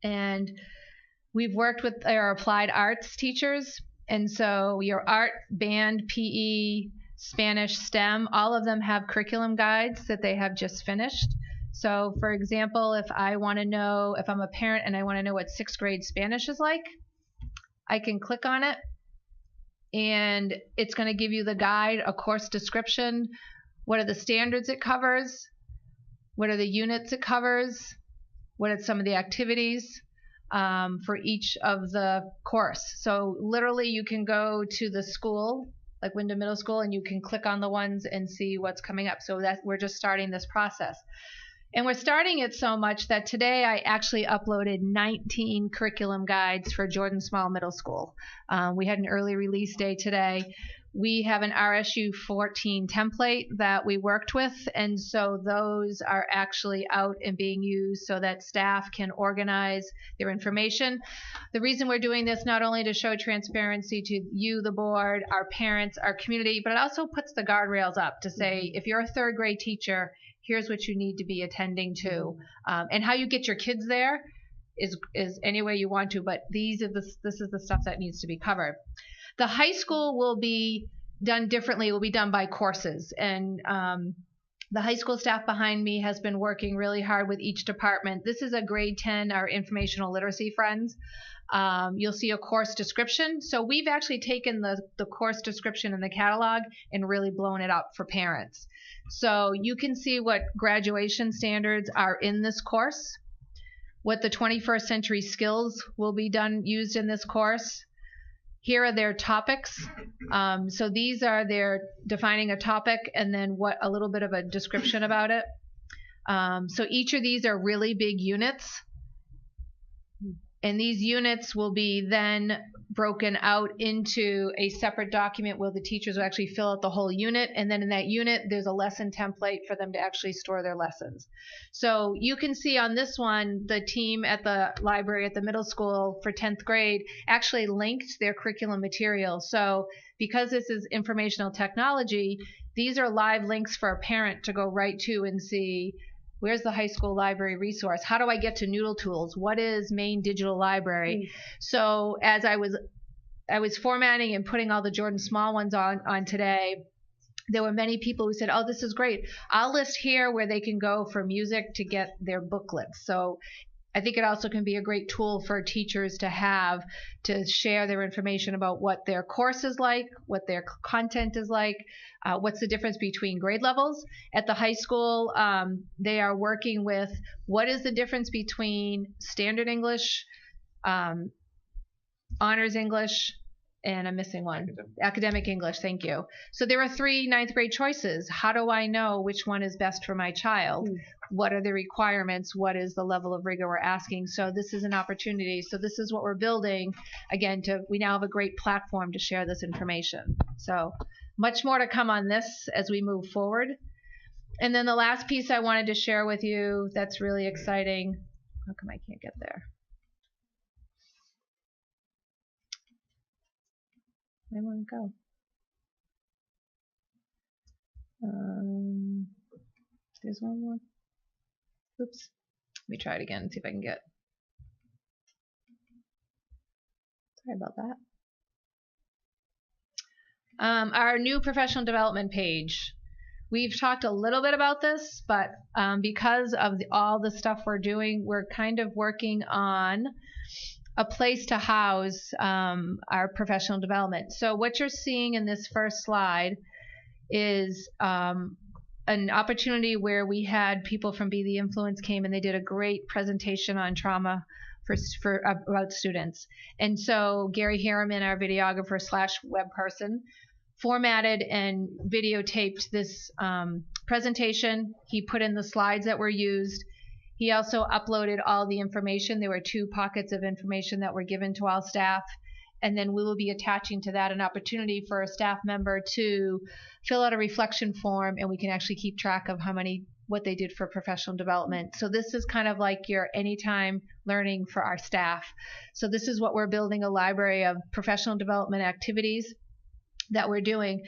and we've worked with our applied arts teachers, and so your art, band, PE, Spanish, STEM, all of them have curriculum guides that they have just finished. So for example, if I want to know, if I'm a parent and I want to know what 6th grade Spanish is like, I can click on it, and it's going to give you the guide, a course description, what are the standards it covers, what are the units it covers, what are some of the activities, for each of the course. So literally you can go to the school, like Wyndham Middle School, and you can click on the ones and see what's coming up. So that we're just starting this process. And we're starting it so much that today I actually uploaded 19 curriculum guides for Jordan Small Middle School. We had an early release day today. We have an RSU 14 template that we worked with, and so those are actually out and being used so that staff can organize their information. The reason we're doing this not only to show transparency to you, the board, our parents, our community, but it also puts the guardrails up to say, if you're a 3rd grade teacher, here's what you need to be attending to. And how you get your kids there is any way you want to, but this is the stuff that needs to be covered. The high school will be done differently. It will be done by courses. And the high school staff behind me has been working really hard with each department. This is a grade 10, our informational literacy friends. You'll see a course description. So we've actually taken the course description in the catalog and really blown it up for parents. So you can see what graduation standards are in this course, what the 21st century skills will be used in this course. Here are their topics. So these are their defining a topic and then a little bit of a description about it. So each of these are really big units. And these units will be then broken out into a separate document where the teachers will actually fill out the whole unit. And then in that unit, there's a lesson template for them to actually store their lessons. So you can see on this one, the team at the library at the middle school for 10th grade actually linked their curriculum material. So because this is informational technology, these are live links for a parent to go right to and see, where's the high school library resource? How do I get to Noodle Tools? What is Maine Digital Library? So as I was formatting and putting all the Jordan Small ones on today, there were many people who said, oh, this is great. I'll list here where they can go for music to get their booklets. So I think it also can be a great tool for teachers to have to share their information about what their course is like, what their content is like, what's the difference between grade levels. At the high school, they are working with what is the difference between standard English, honors English, and I'm missing one. Academic English, thank you. So there are 3 9th grade choices. How do I know which one is best for my child? What are the requirements? What is the level of rigor we're asking? So this is an opportunity. So this is what we're building. Again, we now have a great platform to share this information. So much more to come on this as we move forward. And then the last piece I wanted to share with you that's really exciting. How come I can't get there? I want to go. There's one more. Oops. Let me try it again and see if I can get. Sorry about that. Our new professional development page. We've talked a little bit about this, but because of all the stuff we're doing, we're kind of working on a place to house our professional development. So what you're seeing in this first slide is an opportunity where we had people from Be the Influence came and they did a great presentation on trauma about students. And so Gary Harriman, our videographer / web person, formatted and videotaped this presentation. He put in the slides that were used. He also uploaded all the information. There were 2 pockets of information that were given to all staff. And then we will be attaching to that an opportunity for a staff member to fill out a reflection form, and we can actually keep track of what they did for professional development. So this is kind of like your anytime learning for our staff. So this is what we're building, a library of professional development activities that we're doing.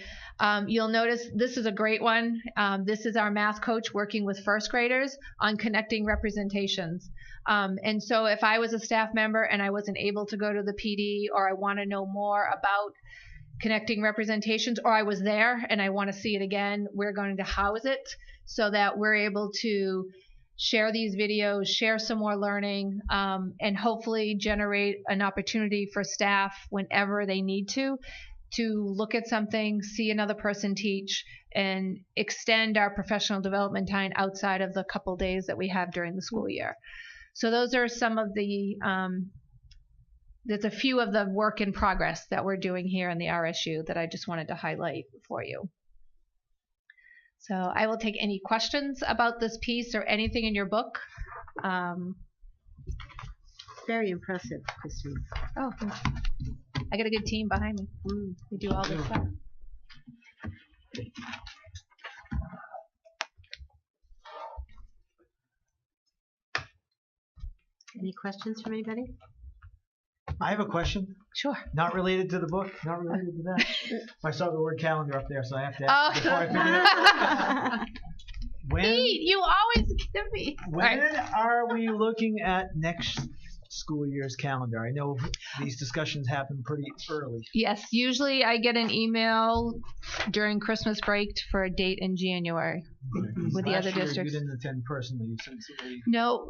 You'll notice this is a great one. This is our math coach working with first graders on connecting representations. And so if I was a staff member and I wasn't able to go to the PD, or I want to know more about connecting representations, or I was there and I want to see it again, we're going to house it so that we're able to share these videos, share some more learning, and hopefully generate an opportunity for staff whenever they need to look at something, see another person teach, and extend our professional development time outside of the couple days that we have during the school year. So those are some of the, there's a few of the work in progress that we're doing here in the RSU that I just wanted to highlight for you. So I will take any questions about this piece or anything in your book. Very impressive, Christine. Oh, thanks. I got a good team behind me. They do all this stuff. Any questions from anybody? I have a question. Sure. Not related to the book. Not related to that. I saw the word calendar up there, so I have to ask before I forget. Pete, you always give me. When are we looking at next school year's calendar? I know these discussions happen pretty early. Yes, usually I get an email during Christmas break for a date in January with the other districts. You didn't attend personally. You sent somebody. No,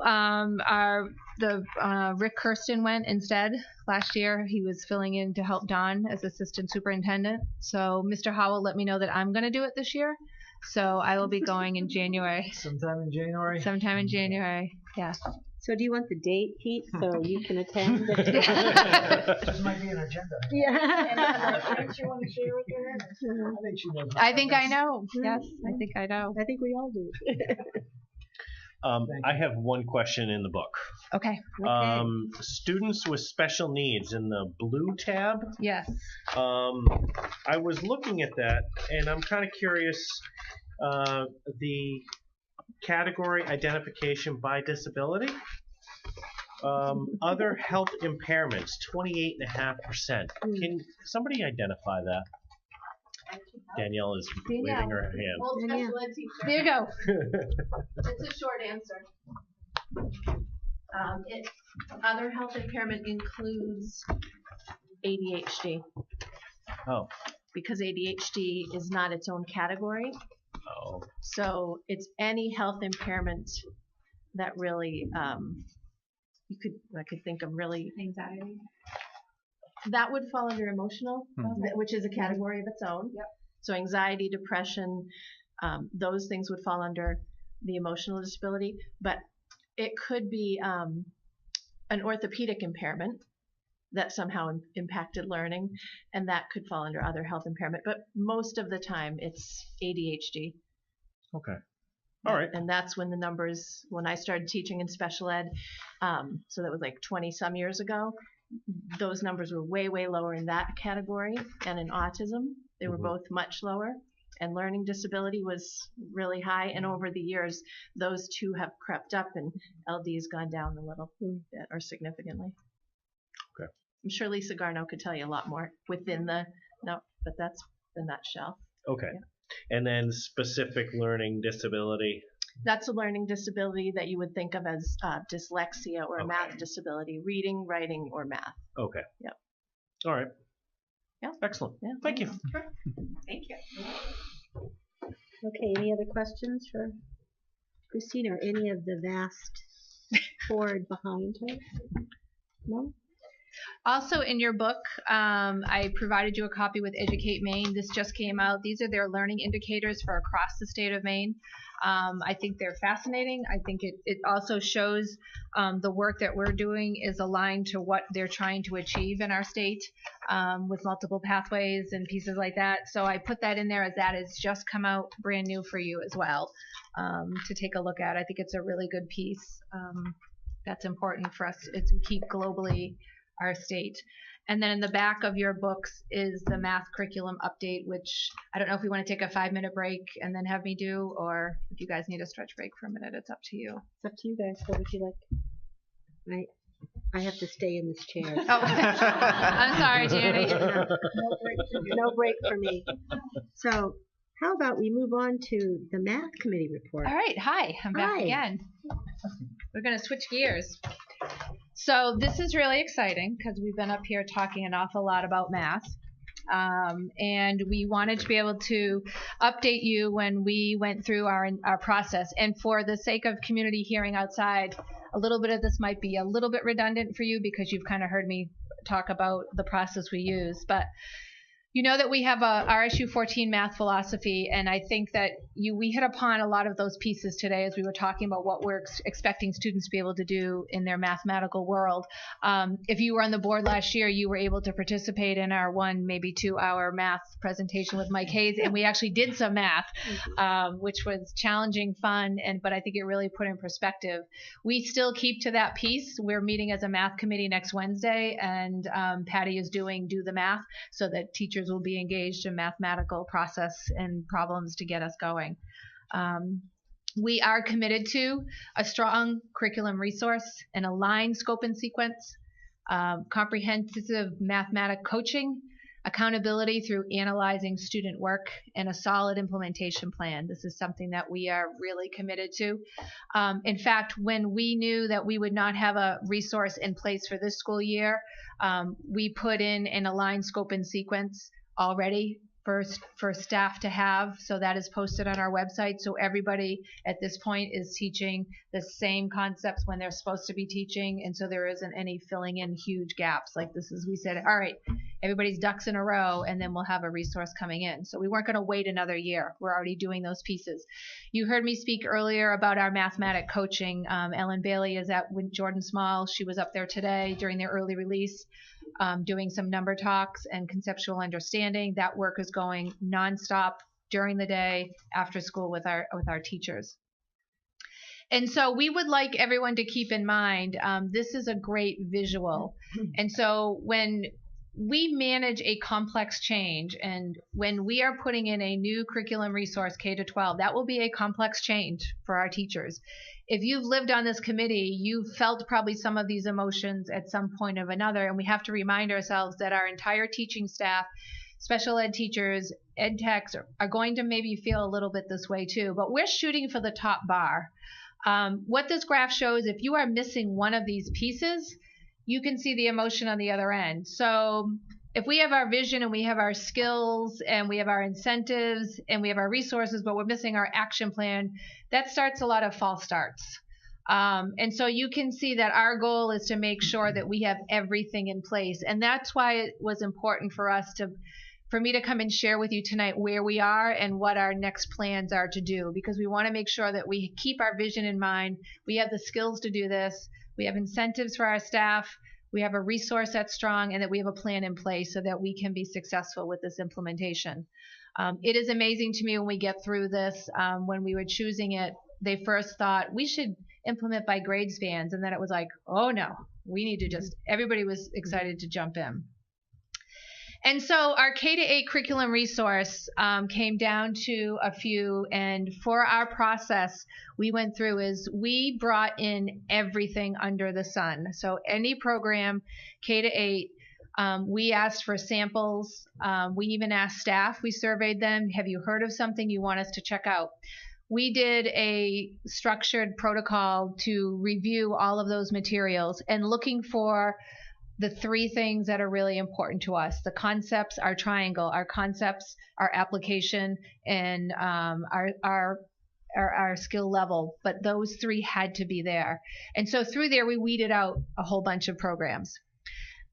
Rick Kirsten went instead last year. He was filling in to help Don as assistant superintendent. So Mr. Howell let me know that I'm going to do it this year. So I will be going in January. Sometime in January? Sometime in January, yeah. So do you want the date, Pete, so you can attend? This might be an agenda. Yeah. Don't you want to share with her? I think she knows. I think I know. Yes, I think I know. I think we all do. I have one question in the book. Okay. Students with special needs in the blue tab. Yes. I was looking at that, and I'm kind of curious. The category identification by disability. Other health impairments, 28.5%. Can somebody identify that? Danielle is waving her hand. Old special ed teacher. There you go. It's a short answer. Other health impairment includes ADHD. Oh. Because ADHD is not its own category. Oh. So it's any health impairment that really I could think of really Anxiety. that would fall under emotional, which is a category of its own. Yep. So anxiety, depression, those things would fall under the emotional disability. But it could be an orthopedic impairment that somehow impacted learning, and that could fall under other health impairment. But most of the time, it's ADHD. Okay. All right. And that's when the numbers, when I started teaching in special ed, so that was like 20 some years ago, those numbers were way, way lower in that category. And in autism, they were both much lower. And learning disability was really high. And over the years, those two have crept up, and LD has gone down a little bit or significantly. Okay. I'm sure Lisa Garneau could tell you a lot more within but that's the nutshell. Okay. Yeah. And then specific learning disability. That's a learning disability that you would think of as dyslexia or a math disability, reading, writing, or math. Okay. Yep. All right. Yeah. Excellent. Yeah. Thank you. Thank you. Okay, any other questions for Christine or any of the vast board behind her? No? Also in your book, I provided you a copy with Educate Maine. This just came out. These are their learning indicators for across the state of Maine. I think they're fascinating. I think it also shows the work that we're doing is aligned to what they're trying to achieve in our state with multiple pathways and pieces like that. So I put that in there as that has just come out brand new for you as well to take a look at. I think it's a really good piece that's important for us as we keep globally our state. And then in the back of your books is the math curriculum update, which I don't know if we want to take a 5-minute break and then have me do, or if you guys need a stretch break for a minute, it's up to you. It's up to you guys. What would you like? I have to stay in this chair. Oh, I'm sorry, Danny. No break for me. So how about we move on to the math committee report? All right. Hi. I'm back again. We're going to switch gears. So this is really exciting because we've been up here talking an awful lot about math. And we wanted to be able to update you when we went through our process. And for the sake of community hearing outside, a little bit of this might be a little bit redundant for you because you've kind of heard me talk about the process we use. But you know that we have a RSU 14 math philosophy, and I think that we hit upon a lot of those pieces today as we were talking about what we're expecting students to be able to do in their mathematical world. If you were on the board last year, you were able to participate in our 1, maybe 2-hour math presentation with Mike Hayes, and we actually did some math, which was challenging, fun, but I think it really put in perspective. We still keep to that piece. We're meeting as a math committee next Wednesday, and Patty is doing Do the Math so that teachers will be engaged in mathematical process and problems to get us going. We are committed to a strong curriculum resource, an aligned scope and sequence, comprehensive mathematics coaching, accountability through analyzing student work, and a solid implementation plan. This is something that we are really committed to. In fact, when we knew that we would not have a resource in place for this school year, we put in an aligned scope and sequence already for staff to have, so that is posted on our website. So everybody at this point is teaching the same concepts when they're supposed to be teaching, and so there isn't any filling in huge gaps. Like this is, we said, all right, everybody's ducks in a row, and then we'll have a resource coming in. So we weren't going to wait another year. We're already doing those pieces. You heard me speak earlier about our mathematics coaching. Ellen Bailey is at Jordan Small. She was up there today during their early release, doing some number talks and conceptual understanding. That work is going nonstop during the day, after school with our teachers. And so we would like everyone to keep in mind, this is a great visual. And so when we manage a complex change, and when we are putting in a new curriculum resource K-12, that will be a complex change for our teachers. If you've lived on this committee, you've felt probably some of these emotions at some point or another, and we have to remind ourselves that our entire teaching staff, special ed teachers, ed techs are going to maybe feel a little bit this way too, but we're shooting for the top bar. What this graph shows, if you are missing one of these pieces, you can see the emotion on the other end. So if we have our vision and we have our skills and we have our incentives and we have our resources, but we're missing our action plan, that starts a lot of false starts. And so you can see that our goal is to make sure that we have everything in place. And that's why it was important for us for me to come and share with you tonight where we are and what our next plans are to do, because we want to make sure that we keep our vision in mind. We have the skills to do this. We have incentives for our staff. We have a resource that's strong, and that we have a plan in place so that we can be successful with this implementation. It is amazing to me when we get through this, when we were choosing it, they first thought we should implement by grade spans, and then it was like, oh no, we need to just, everybody was excited to jump in. And so our K-8 curriculum resource came down to a few, and for our process, we went through is we brought in everything under the sun. So any program, K-8, we asked for samples. We even asked staff, we surveyed them, have you heard of something you want us to check out? We did a structured protocol to review all of those materials and looking for the three things that are really important to us: the concepts, our triangle, our concepts, our application, and our skill level. But those three had to be there. And so through there, we weeded out a whole bunch of programs.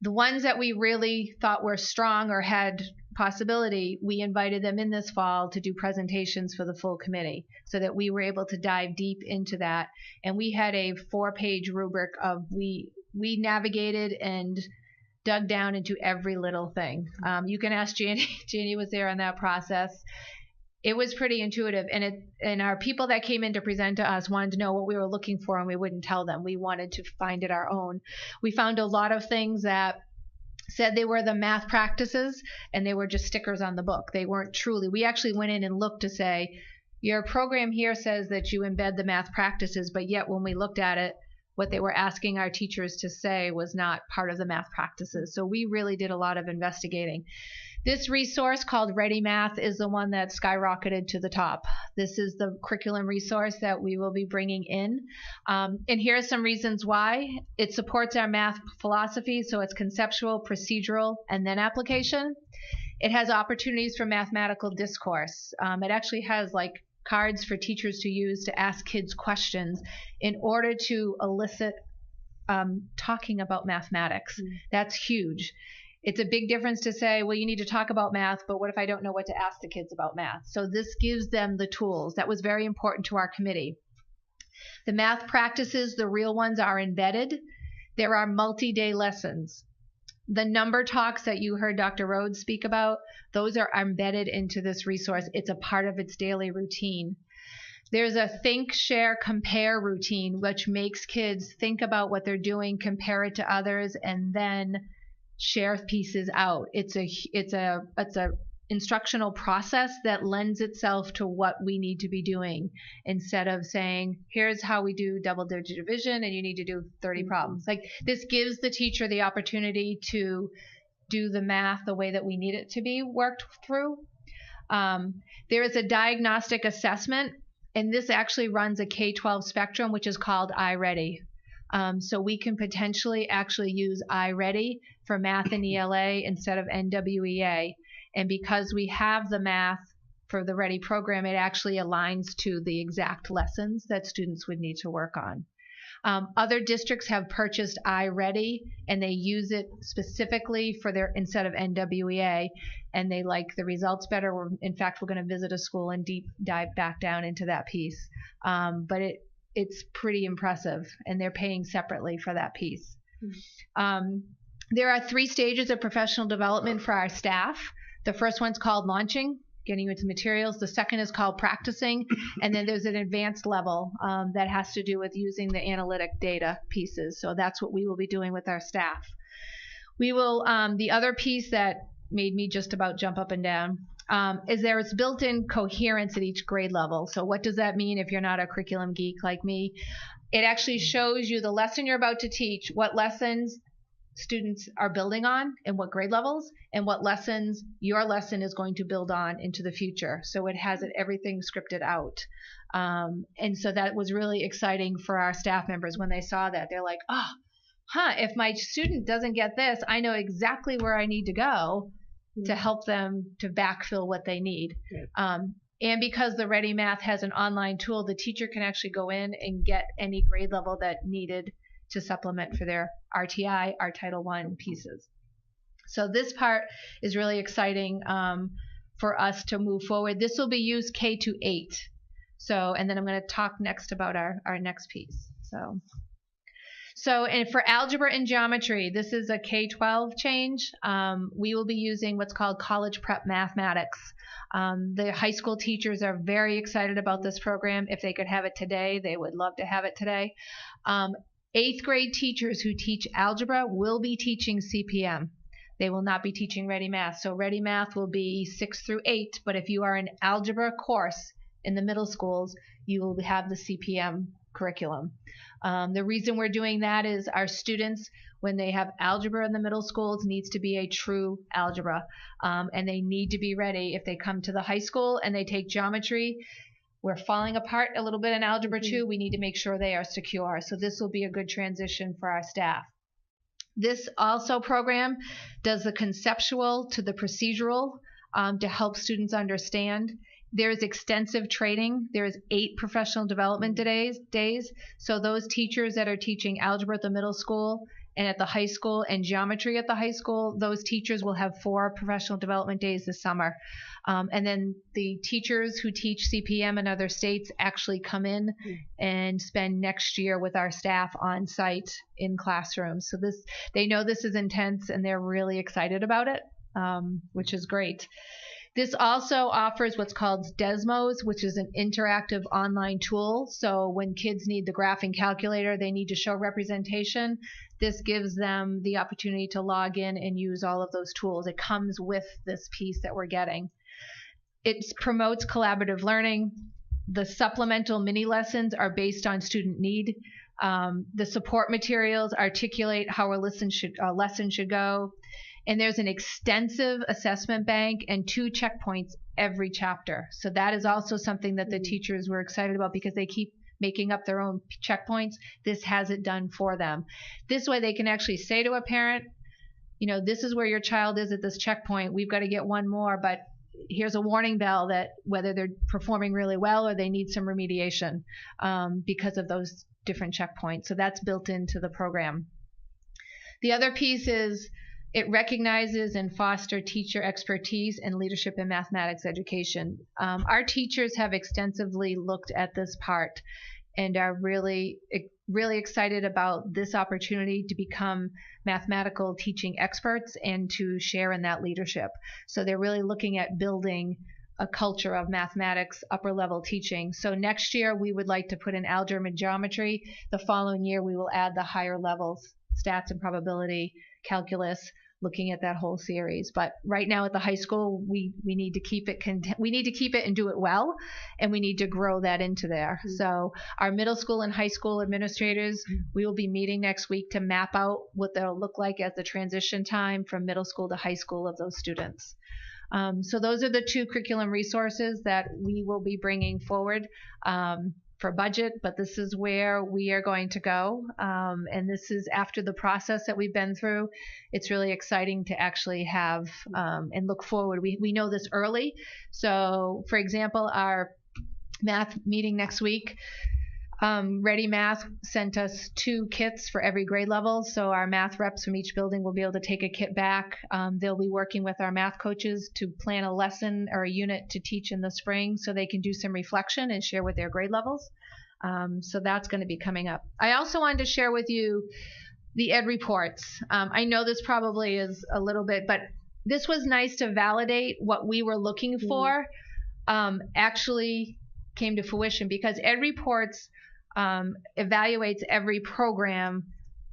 The ones that we really thought were strong or had possibility, we invited them in this fall to do presentations for the full committee so that we were able to dive deep into that. And we had a 4-page rubric of we navigated and dug down into every little thing. You can ask Janie. Janie was there on that process. It was pretty intuitive, and our people that came in to present to us wanted to know what we were looking for, and we wouldn't tell them. We wanted to find it our own. We found a lot of things that said they were the math practices, and they were just stickers on the book. They weren't truly. We actually went in and looked to say, your program here says that you embed the math practices, but yet when we looked at it, what they were asking our teachers to say was not part of the math practices. So we really did a lot of investigating. This resource called Ready Math is the one that skyrocketed to the top. This is the curriculum resource that we will be bringing in. And here are some reasons why. It supports our math philosophy, so it's conceptual, procedural, and then application. It has opportunities for mathematical discourse. It actually has like cards for teachers to use to ask kids questions in order to elicit talking about mathematics. That's huge. It's a big difference to say, well, you need to talk about math, but what if I don't know what to ask the kids about math? So this gives them the tools. That was very important to our committee. The math practices, the real ones, are embedded. There are multi-day lessons. The number talks that you heard Dr. Rhodes speak about, those are embedded into this resource. It's a part of its daily routine. There's a think, share, compare routine, which makes kids think about what they're doing, compare it to others, and then share pieces out. It's a instructional process that lends itself to what we need to be doing, instead of saying, here's how we do double-digit division and you need to do 30 problems. Like, this gives the teacher the opportunity to do the math the way that we need it to be worked through. There is a diagnostic assessment, and this actually runs a K-12 spectrum, which is called iReady. So we can potentially actually use iReady for math and ELA instead of NWEA. And because we have the math for the Ready program, it actually aligns to the exact lessons that students would need to work on. Other districts have purchased iReady, and they use it specifically for their, instead of NWEA, and they like the results better. In fact, we're going to visit a school and deep dive back down into that piece. But it's pretty impressive, and they're paying separately for that piece. There are 3 stages of professional development for our staff. The first one's called launching, getting you into materials. The second is called practicing, and then there's an advanced level that has to do with using the analytic data pieces. So that's what we will be doing with our staff. We will, the other piece that made me just about jump up and down is there is built-in coherence at each grade level. So what does that mean if you're not a curriculum geek like me? It actually shows you the lesson you're about to teach, what lessons students are building on and what grade levels, and what lessons your lesson is going to build on into the future. So it has everything scripted out. And so that was really exciting for our staff members when they saw that. They're like, if my student doesn't get this, I know exactly where I need to go to help them to backfill what they need. And because the Ready Math has an online tool, the teacher can actually go in and get any grade level that needed to supplement for their RTI, our Title I pieces. So this part is really exciting for us to move forward. This will be used K-8. So, and then I'm going to talk next about our next piece. So, and for algebra and geometry, this is a K-12 change. We will be using what's called college prep mathematics. The high school teachers are very excited about this program. If they could have it today, they would love to have it today. 8th grade teachers who teach algebra will be teaching CPM. They will not be teaching Ready Math. So Ready Math will be 6 through 8, but if you are an algebra course in the middle schools, you will have the CPM curriculum. The reason we're doing that is our students, when they have algebra in the middle schools, needs to be a true algebra, and they need to be ready. If they come to the high school and they take geometry, we're falling apart a little bit in algebra too. We need to make sure they are secure. So this will be a good transition for our staff. This also program does the conceptual to the procedural to help students understand. There's extensive training. There's 8 professional development days. So those teachers that are teaching algebra at the middle school and at the high school and geometry at the high school, those teachers will have 4 professional development days this summer. And then the teachers who teach CPM in other states actually come in and spend next year with our staff on site in classrooms. So they know this is intense and they're really excited about it, which is great. This also offers what's called Desmos, which is an interactive online tool. So when kids need the graphing calculator, they need to show representation. This gives them the opportunity to log in and use all of those tools. It comes with this piece that we're getting. It promotes collaborative learning. The supplemental mini lessons are based on student need. The support materials articulate how a lesson should go. And there's an extensive assessment bank and 2 checkpoints every chapter. So that is also something that the teachers were excited about because they keep making up their own checkpoints. This has it done for them. This way they can actually say to a parent, this is where your child is at this checkpoint. We've got to get one more, but here's a warning bell that whether they're performing really well or they need some remediation because of those different checkpoints. So that's built into the program. The other piece is it recognizes and fosters teacher expertise and leadership in mathematics education. Our teachers have extensively looked at this part and are really excited about this opportunity to become mathematical teaching experts and to share in that leadership. So they're really looking at building a culture of mathematics upper level teaching. So next year we would like to put in algebra and geometry. The following year we will add the higher levels, stats and probability, calculus, looking at that whole series. But right now at the high school, we need to keep it we need to keep it and do it well, and we need to grow that into there. So our middle school and high school administrators, we will be meeting next week to map out what they'll look like as the transition time from middle school to high school of those students. So those are the 2 curriculum resources that we will be bringing forward for budget, but this is where we are going to go. And this is after the process that we've been through. It's really exciting to actually have and look forward. We know this early. So, for example, our math meeting next week, Ready Math sent us 2 kits for every grade level. So our math reps from each building will be able to take a kit back. They'll be working with our math coaches to plan a lesson or a unit to teach in the spring so they can do some reflection and share with their grade levels. So that's going to be coming up. I also wanted to share with you the ed reports. I know this probably is a little bit, but this was nice to validate what we were looking for actually came to fruition, because ed reports evaluates every program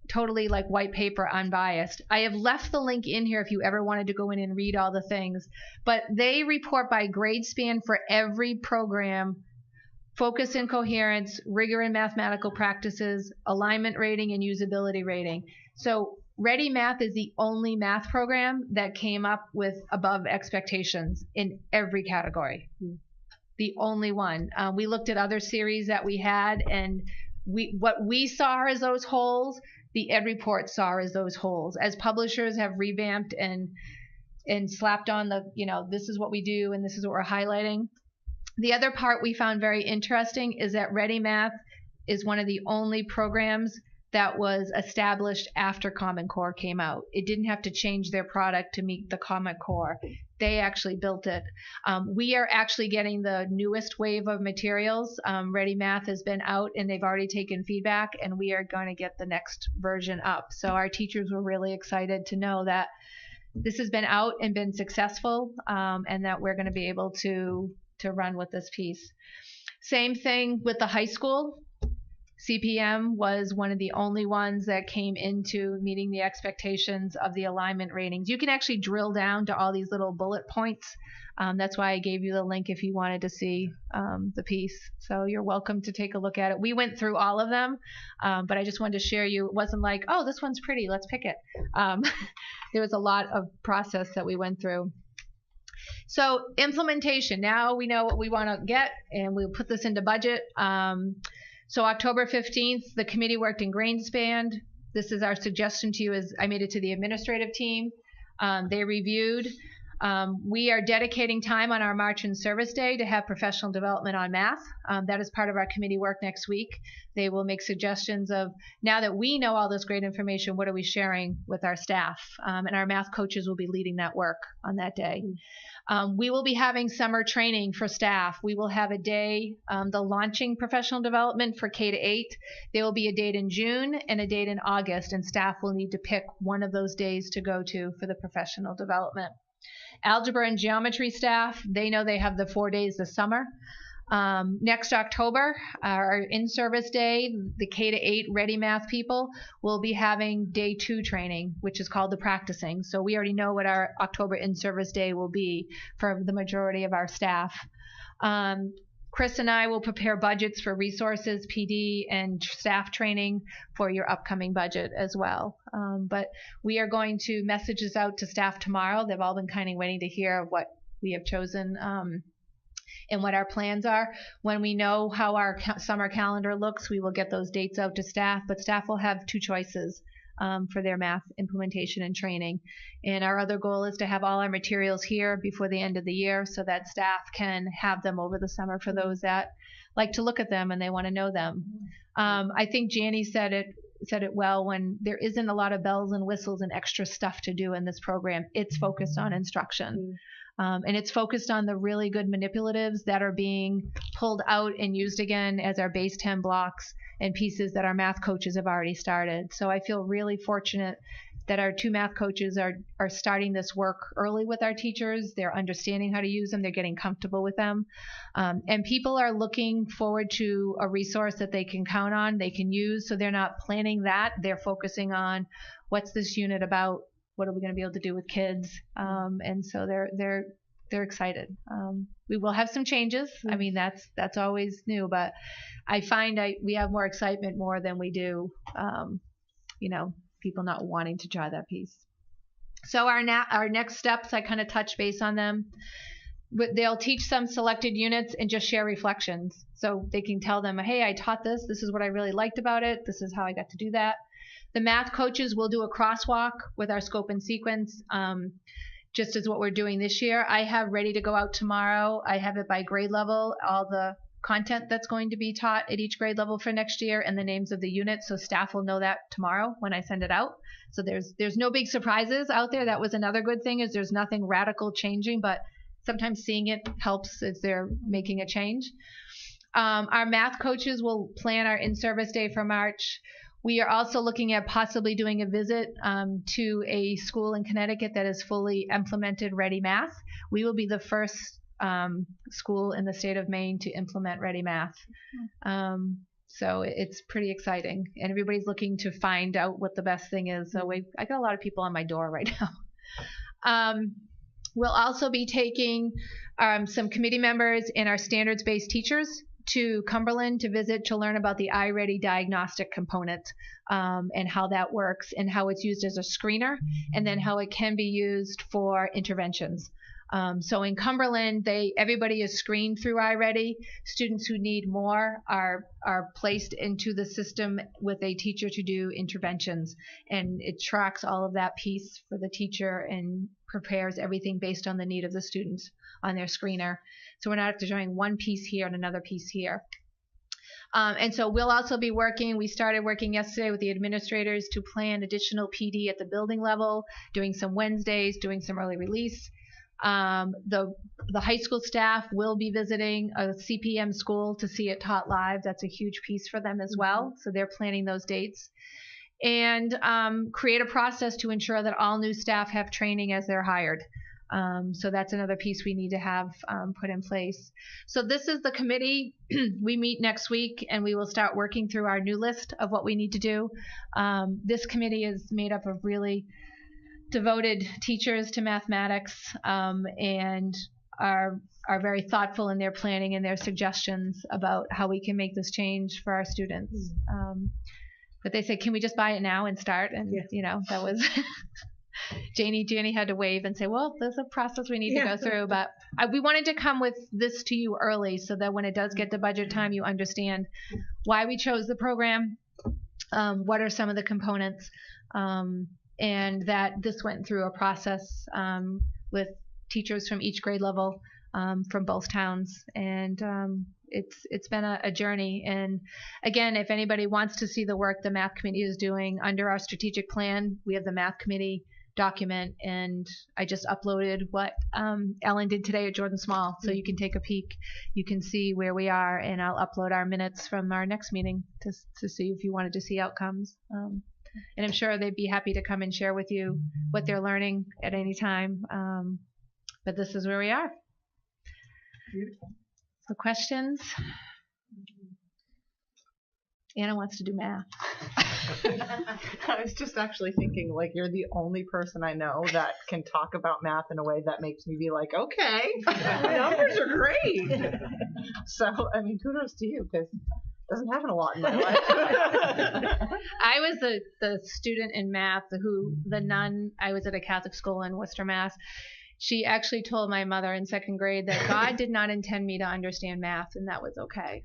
totally like white paper, unbiased. I have left the link in here if you ever wanted to go in and read all the things, but they report by grade span for every program, focus and coherence, rigor in mathematical practices, alignment rating, and usability rating. So Ready Math is the only math program that came up with above expectations in every category. The only one. We looked at other series that we had, and what we saw as those holes, the ed report saw as those holes. As publishers have revamped and slapped on the, this is what we do and this is what we're highlighting. The other part we found very interesting is that Ready Math is one of the only programs that was established after Common Core came out. It didn't have to change their product to meet the Common Core. They actually built it. We are actually getting the newest wave of materials. Ready Math has been out and they've already taken feedback, and we are going to get the next version up. So our teachers were really excited to know that this has been out and been successful, and that we're going to be able to run with this piece. Same thing with the high school. CPM was one of the only ones that came into meeting the expectations of the alignment ratings. You can actually drill down to all these little bullet points. That's why I gave you the link if you wanted to see the piece. So you're welcome to take a look at it. We went through all of them, but I just wanted to share you. It wasn't like, oh, this one's pretty, let's pick it. There was a lot of process that we went through. So implementation, now we know what we want to get, and we'll put this into budget. So October 15th, the committee worked in Greenspan. This is our suggestion to you. As I made it to the administrative team. They reviewed. We are dedicating time on our March in Service Day to have professional development on math. That is part of our committee work next week. They will make suggestions of, now that we know all this great information, what are we sharing with our staff? And our math coaches will be leading that work on that day. We will be having summer training for staff. We will have a day, the launching professional development for K to 8. There will be a date in June and a date in August, and staff will need to pick one of those days to go to for the professional development. Algebra and geometry staff, they know they have the 4 days this summer. Next October, our in-service day, the K to 8 ready math people will be having day 2 training, which is called the practicing. So we already know what our October in-service day will be for the majority of our staff. Chris and I will prepare budgets for resources, PD, and staff training for your upcoming budget as well. But we are going to message this out to staff tomorrow. They've all been kind of waiting to hear what we have chosen and what our plans are. When we know how our summer calendar looks, we will get those dates out to staff, but staff will have 2 choices for their math implementation and training. And our other goal is to have all our materials here before the end of the year so that staff can have them over the summer for those that like to look at them and they want to know them. I think Janie said it well, when there isn't a lot of bells and whistles and extra stuff to do in this program. It's focused on instruction. And it's focused on the really good manipulatives that are being pulled out and used again as our base 10 blocks and pieces that our math coaches have already started. So I feel really fortunate that our 2 math coaches are starting this work early with our teachers. They're understanding how to use them. They're getting comfortable with them. And people are looking forward to a resource that they can count on, they can use. So they're not planning that. They're focusing on, what's this unit about? What are we going to be able to do with kids? And so they're excited. We will have some changes. I mean, that's always new, but I find we have more excitement more than we do, people not wanting to try that piece. So our next steps, I kind of touch base on them. They'll teach some selected units and just share reflections. So they can tell them, hey, I taught this. This is what I really liked about it. This is how I got to do that. The math coaches will do a crosswalk with our scope and sequence, just as what we're doing this year. I have ready to go out tomorrow. I have it by grade level, all the content that's going to be taught at each grade level for next year and the names of the units, so staff will know that tomorrow when I send it out. So there's no big surprises out there. That was another good thing, is there's nothing radical changing, but sometimes seeing it helps as they're making a change. Our math coaches will plan our in-service day for March. We are also looking at possibly doing a visit to a school in Connecticut that is fully implemented Ready Math. We will be the first school in the state of Maine to implement Ready Math. So it's pretty exciting, and everybody's looking to find out what the best thing is. So I got a lot of people on my door right now. We'll also be taking some committee members and our standards-based teachers to Cumberland to visit to learn about the iReady diagnostic component and how that works and how it's used as a screener, and then how it can be used for interventions. So in Cumberland, everybody is screened through iReady. Students who need more are placed into the system with a teacher to do interventions, and it tracks all of that piece for the teacher and prepares everything based on the need of the students on their screener. So we're not showing one piece here and another piece here. And so we'll also be we started working yesterday with the administrators to plan additional PD at the building level, doing some Wednesdays, doing some early release. The high school staff will be visiting a CPM school to see it taught live. That's a huge piece for them as well. So they're planning those dates. And create a process to ensure that all new staff have training as they're hired. So that's another piece we need to have put in place. So this is the committee. We meet next week and we will start working through our new list of what we need to do. This committee is made up of really devoted teachers to mathematics and are very thoughtful in their planning and their suggestions about how we can make this change for our students. But they said, can we just buy it now and start? And that was Janie had to wave and say, well, there's a process we need to go through, but we wanted to come with this to you early so that when it does get to budget time, you understand why we chose the program what are some of the components, and that this went through a process with teachers from each grade level from both towns, and it's been a journey. And again, if anybody wants to see the work the math committee is doing under our strategic plan, we have the math committee document, and I just uploaded what Ellen did today at Jordan Small, so you can take a peek. You can see where we are, and I'll upload our minutes from our next meeting to see if you wanted to see outcomes. And I'm sure they'd be happy to come and share with you what they're learning at any time. But this is where we are. So questions? Anna wants to do math. I was just actually thinking, like, you're the only person I know that can talk about math in a way that makes me be like, okay, numbers are great. So, I mean, kudos to you, because it doesn't happen a lot in my life. I was the student in math the nun, I was at a Catholic school in Worcester, Mass. She actually told my mother in second grade that God did not intend me to understand math, and that was okay.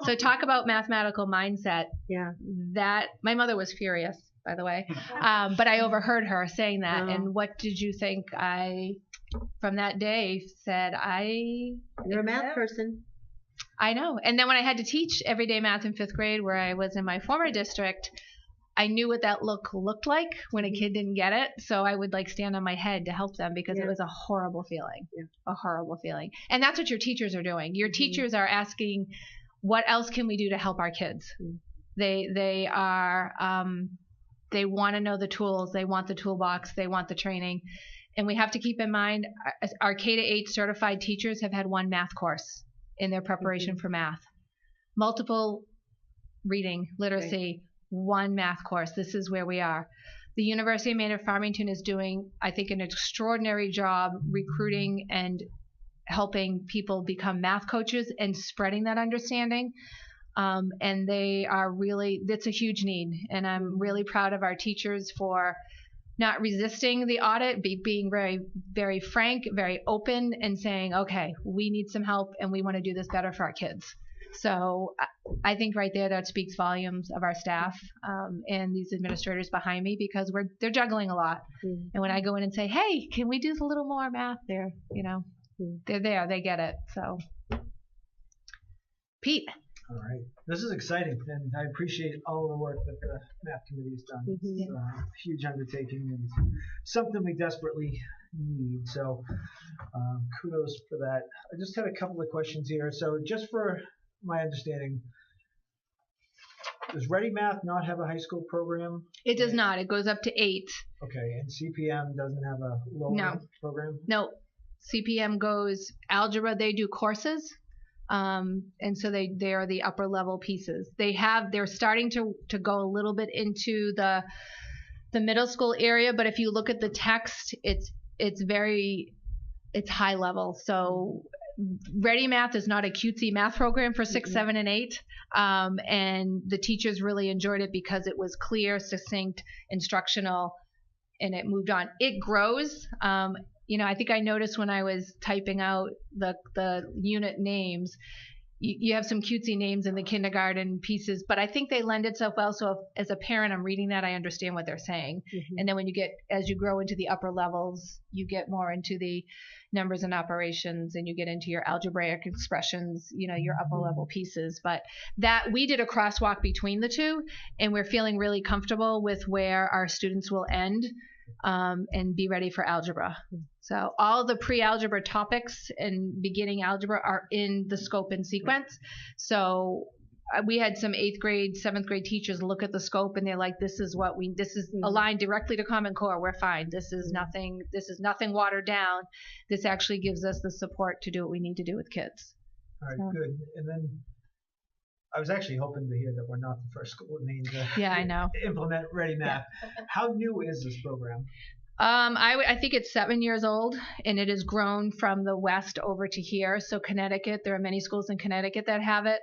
So talk about mathematical mindset. Yeah. That my mother was furious, by the way, but I overheard her saying that. And what did you think? I, from that day, said You're a math person. I know. And then when I had to teach everyday math in fifth grade, where I was in my former district, I knew what that looked like when a kid didn't get it. So I would like stand on my head to help them, because it was a horrible feeling, a horrible feeling. And that's what your teachers are doing. Your teachers are asking, what else can we do to help our kids? They are, they want to know the tools. They want the toolbox. They want the training. And we have to keep in mind, our K-8 certified teachers have had one math course in their preparation for math. Multiple reading, literacy, one math course. This is where we are. The University of Maine at Farmington is doing, I think, an extraordinary job recruiting and helping people become math coaches and spreading that understanding. And they are really, that's a huge need. And I'm really proud of our teachers for not resisting the audit, being very, very frank, very open, and saying, okay, we need some help and we want to do this better for our kids. So I think right there that speaks volumes of our staff and these administrators behind me, because they're juggling a lot. And when I go in and say, hey, can we do a little more math, they're there, they get it. So Pete. All right. This is exciting, and I appreciate all the work that the math committee has done. It's a huge undertaking and something we desperately need. So kudos for that. I just had a couple of questions here. So just for my understanding, does Ready Math not have a high school program? It does not. It goes up to 8. Okay, and CPM doesn't have a lower program? No. CPM goes algebra. They do courses, and so they are the upper level pieces. They're starting to go a little bit into the middle school area, but if you look at the text, it's high level. So Ready Math is not a cutesy math program for 6, 7, and 8, and the teachers really enjoyed it because it was clear, succinct, instructional, and it moved on. It grows. I think I noticed when I was typing out the unit names, you have some cutesy names in the kindergarten pieces, but I think they lend itself well. So as a parent, I'm reading that, I understand what they're saying. And then as you grow into the upper levels, you get more into the numbers and operations, and you get into your algebraic expressions, your upper level pieces. But that we did a crosswalk between the two, and we're feeling really comfortable with where our students will end and be ready for algebra. So all the pre-algebra topics and beginning algebra are in the scope and sequence. So we had some 8th grade, 7th grade teachers look at the scope, and they're like, this is aligned directly to Common Core. We're fine. This is nothing watered down. This actually gives us the support to do what we need to do with kids. All right, good. And then I was actually hoping to hear that we're not the first school in Maine to implement Ready Math. How new is this program? I think it's 7 years old, and it has grown from the west over to here. So Connecticut, there are many schools in Connecticut that have it.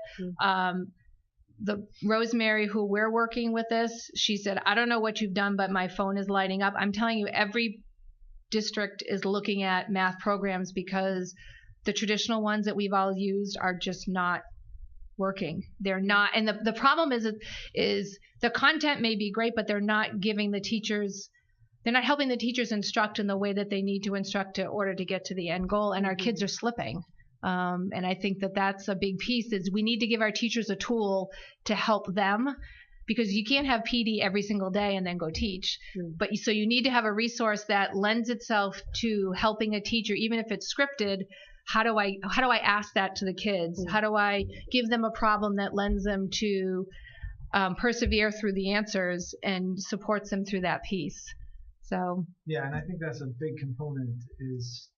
The Rosemary, who we're working with this, she said, I don't know what you've done, but my phone is lighting up. I'm telling you, every district is looking at math programs because the traditional ones that we've all used are just not working. They're not, and the problem is the content may be great, but they're not giving the teachers, they're not helping the teachers instruct in the way that they need to instruct in order to get to the end goal, and our kids are slipping. And I think that that's a big piece, is we need to give our teachers a tool to help them, because you can't have PD every single day and then go teach. But so you need to have a resource that lends itself to helping a teacher, even if it's scripted. How do I ask that to the kids? How do I give them a problem that lends them to persevere through the answers and supports them through that piece? So yeah, and I think that's a big component, is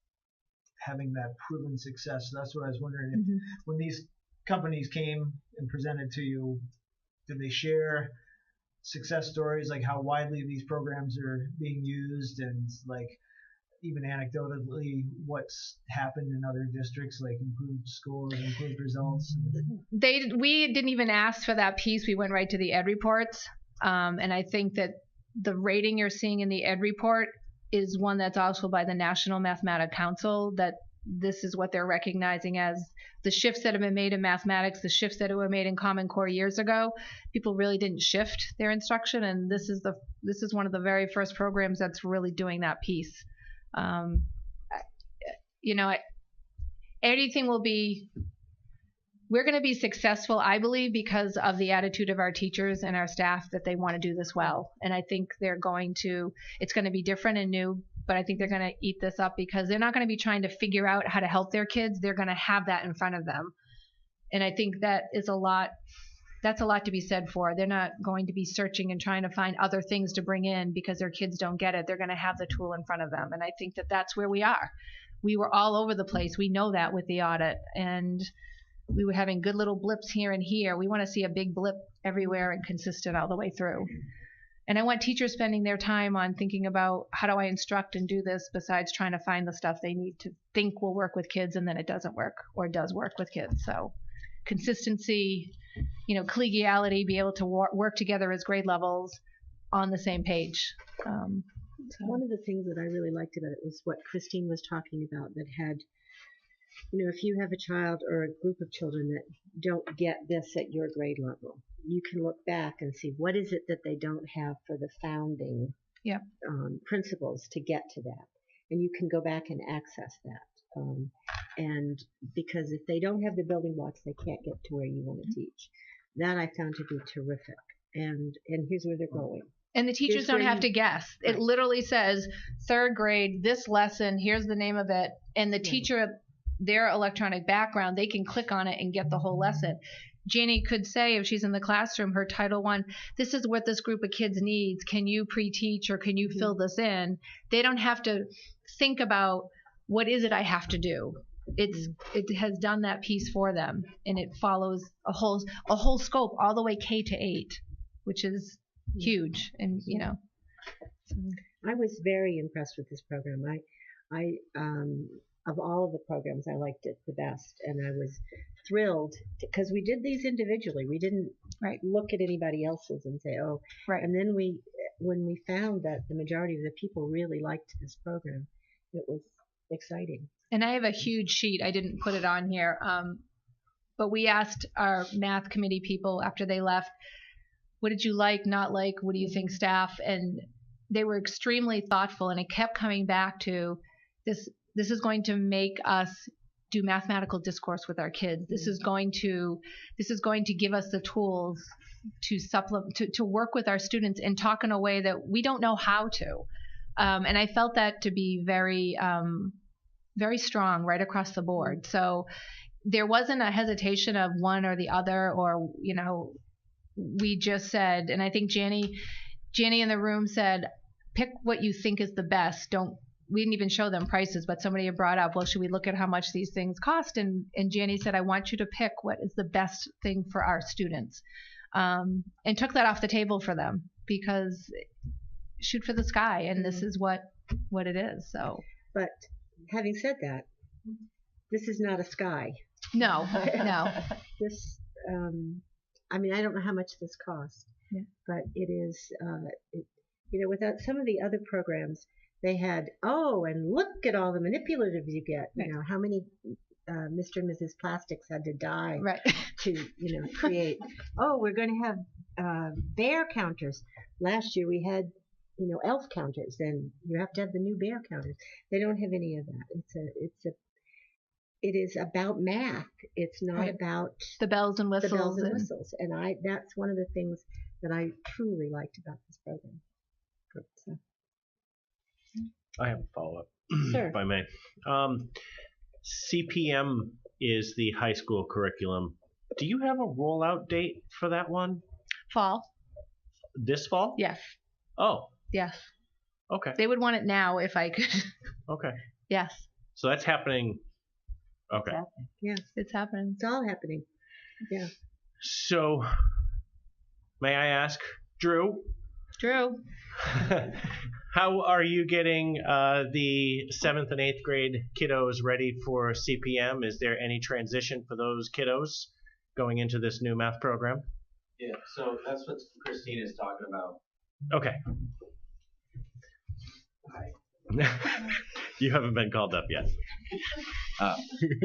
having that proven success. So that's what I was wondering, if when these companies came and presented to you, did they share success stories, like how widely these programs are being used, and like even anecdotally what's happened in other districts, like improved scores, improved results? We didn't even ask for that piece. We went right to the ed reports, and I think that the rating you're seeing in the ed report is one that's also by the National Mathematics Council, that this is what they're recognizing as the shifts that have been made in mathematics, the shifts that were made in Common Core years ago. People really didn't shift their instruction, and this is one of the very first programs that's really doing that piece. Everything will be, we're going to be successful, I believe, because of the attitude of our teachers and our staff, that they want to do this well. And I think it's going to be different and new, but I think they're going to eat this up, because they're not going to be trying to figure out how to help their kids. They're going to have that in front of them. And I think that's a lot to be said for. They're not going to be searching and trying to find other things to bring in because their kids don't get it. They're going to have the tool in front of them. And I think that that's where we are. We were all over the place. We know that with the audit. And we were having good little blips here and here. We want to see a big blip everywhere and consistent all the way through. And I want teachers spending their time on thinking about, how do I instruct and do this, besides trying to find the stuff they need to think will work with kids, and then it doesn't work, or does work with kids. So consistency, collegiality, be able to work together as grade levels on the same page. One of the things that I really liked about it was what Christine was talking about, that had, if you have a child or a group of children that don't get this at your grade level, you can look back and see what is it that they don't have for the founding principles to get to that. And you can go back and access that. And because if they don't have the building blocks, they can't get to where you want to teach. That I found to be terrific. And here's where they're going. And the teachers don't have to guess. It literally says, 3rd grade, this lesson, here's the name of it. And the teacher, their electronic background, they can click on it and get the whole lesson. Janie could say, if she's in the classroom, her Title I, this is what this group of kids needs. Can you pre-teach, or can you fill this in? They don't have to think about, what is it I have to do? It has done that piece for them, and it follows a whole scope all the way K to 8, which is huge. And I was very impressed with this program. I of all of the programs, I liked it the best, and I was thrilled because we did these individually. We didn't look at anybody else's and say, oh, right. And then when we found that the majority of the people really liked this program, it was exciting. And I have a huge sheet. I didn't put it on here, but we asked our math committee people after they left, what did you like, not like, what do you think, staff? And they were extremely thoughtful, and it kept coming back to this. This is going to make us do mathematical discourse with our kids. This is going to give us the tools to supplement, to work with our students and talk in a way that we don't know how to. And I felt that to be very, very strong right across the board. So there wasn't a hesitation of one or the other, or we just said, and I think Janie in the room said, pick what you think is the best. We didn't even show them prices, but somebody had brought up, well, should we look at how much these things cost? And Janie said, I want you to pick what is the best thing for our students, and took that off the table for them, because shoot for the sky, and this is what it is. So, but having said that, this is not a sky. No. This, I don't know how much this costs, but it is, without some of the other programs, they had, oh, and look at all the manipulatives you get. Right. You know, how many Mr. and Mrs. Plastics had to die Right. to, create. Oh, we're going to have bear counters. Last year we had, elf counters, and you have to have the new bear counters. They don't have any of that. It is about math. It's not Right. about The bells and whistles. the bells and whistles. And that's one of the things that I truly liked about this program. Good. So. I have a follow-up, Sure. if I may. CPM is the high school curriculum. Do you have a rollout date for that one? Fall. This fall? Yes. Oh, Yes. okay. They would want it now if I could. Okay. Yes. So that's happening. Okay. Yeah, It's happening. it's all happening. Yeah. So, may I ask, Drew, Drew. how are you getting the 7th and 8th grade kiddos ready for CPM? Is there any transition for those kiddos going into this new math program? Yeah, so that's what Christine is talking about. Okay. You haven't been called up yet.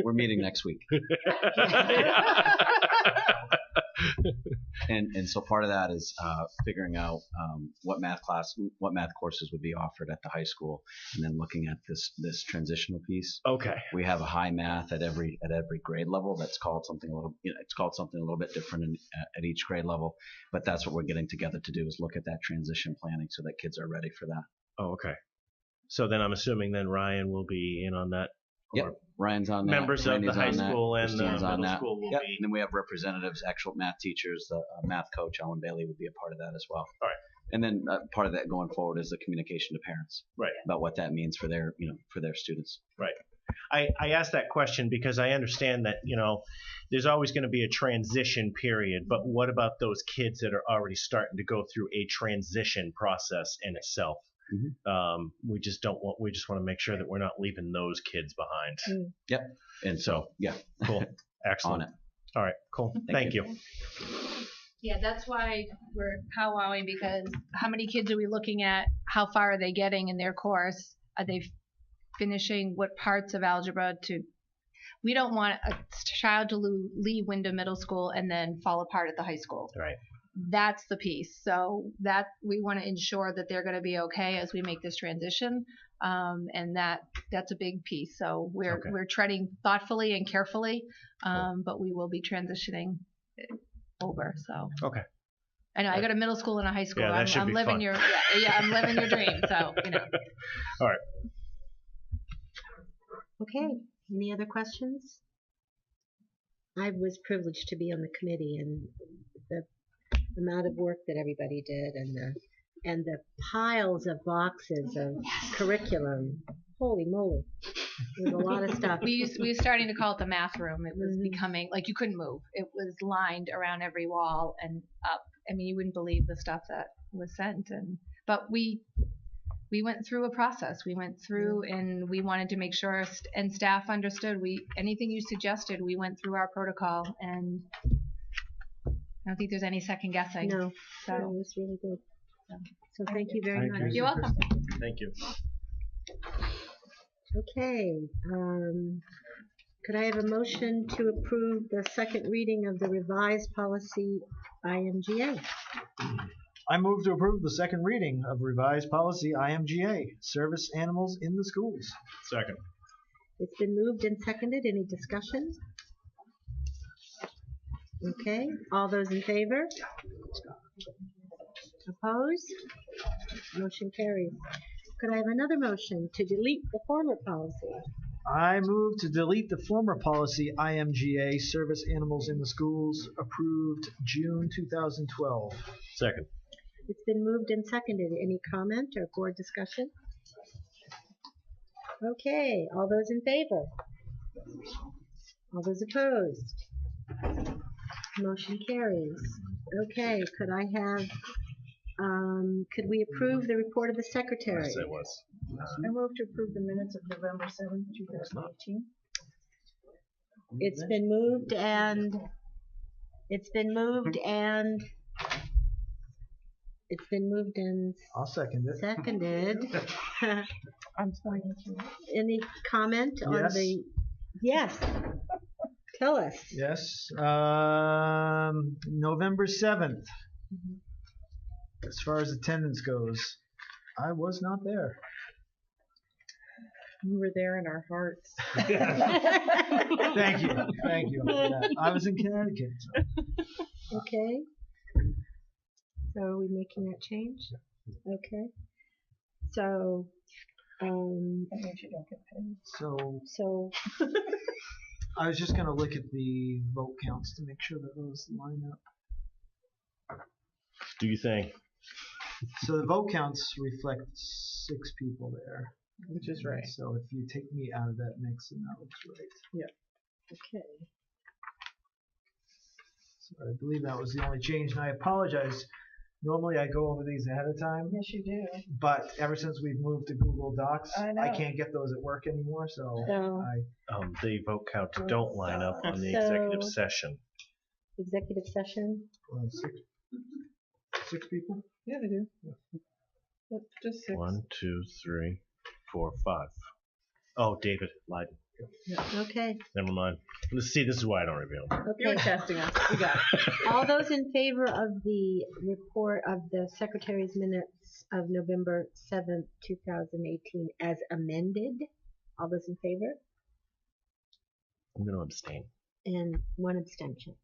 We're meeting next week. And so part of that is figuring out what math courses would be offered at the high school, and then looking at this transitional piece. Okay. We have a high math at every grade level. That's called something a little bit different at each grade level. But that's what we're getting together to do, is look at that transition planning so that kids are ready for that. Oh, okay. So then I'm assuming then Ryan will be in on that. Yep. Ryan's on that. Members of the Randy's high on that. school and the Christine's on middle that. school will Yep. be. And then we have representatives, actual math teachers. The math coach, Ellen Bailey, would be a part of that as well. All right. And then part of that going forward is the communication to parents. Right. About what that means for their students. Right. I asked that question because I understand that, there's always going to be a transition period, but what about those kids that are already starting to go through a transition process in itself? Mm-hmm. We just want to make sure that we're not leaving those kids behind. Mm. Yep. And so, yeah. Cool. Excellent. On it. All right. Cool. Thank you. Yeah, that's why we're powwowing, because how many kids are we looking at? How far are they getting in their course? Are they finishing what parts of algebra to? We don't want a child to leave Wyndham Middle School and then fall apart at the high school. Right. That's the piece. So that we want to ensure that they're going to be okay as we make this transition, and that's a big piece. So we're treading thoughtfully and carefully, but we will be transitioning over. So okay. I know I go to middle school and a high school. Yeah, that should I'm be living fun. I'm living your dream. So All right. Okay. Any other questions? I was privileged to be on the committee, and the amount of work that everybody did, and the piles of boxes of curriculum. Holy moly. There's a lot of stuff. we were starting to call it the math room. It was becoming like you couldn't move. It was lined around every wall and up. I mean, you wouldn't believe the stuff that was sent. But we went through a process. We went through, and we wanted to make sure and staff understood. Anything you suggested, we went through our protocol, and I don't think there's any second guessing. No, So it was really good. So thank you very much. you're welcome. Thank you. Okay. Could I have a motion to approve the second reading of the revised policy IMGA? I move to approve the second reading of revised policy IMGA, service animals in the schools. Second. It's been moved and seconded. Any discussion? Okay. All those in favor? Opposed? Motion carries. Could I have another motion to delete the former policy? I move to delete the former policy IMGA, service animals in the schools, approved June 2012. Second. It's been moved and seconded. Any comment or board discussion? Okay. All those in favor? All those opposed? Motion carries. Okay. Could I have, could we approve the report of the secretary? Yes, it was. I move to approve the minutes of November 7th, 2018. It's been moved and It's been moved and I'll second it. seconded. I'm sorry. Any comment on Yes. the? Yes. Tell us. Yes. November 7th. As far as attendance goes, I was not there. You were there in our hearts. Thank you. Thank you. For that. I was in Connecticut. So. Okay. So are we making that change? Okay. So, That means you don't get paid. So I was just going to look at the vote counts to make sure that those line up. Do you think? So the vote counts reflect 6 people there. Which is right. So if you take me out of that mix, then that looks right. okay. So I believe that was the only change, and I apologize. Normally I go over these ahead of time, Yes, you do. but ever since we've moved to Google Docs, I know. I can't get those at work anymore. So So The vote counts don't line up on the So- executive session. executive session. 6 people. Yeah, they do. Yep, just 6. 1, 2, 3, 4, 5. Oh, David lied. Okay. Never mind. Let's see. This is why I don't review them. You were Okay. testing us. We got it. All those in favor of the report of the Secretary's minutes of November 7th, 2018 as amended? All those in favor? I'm going to abstain. And 1 abstention.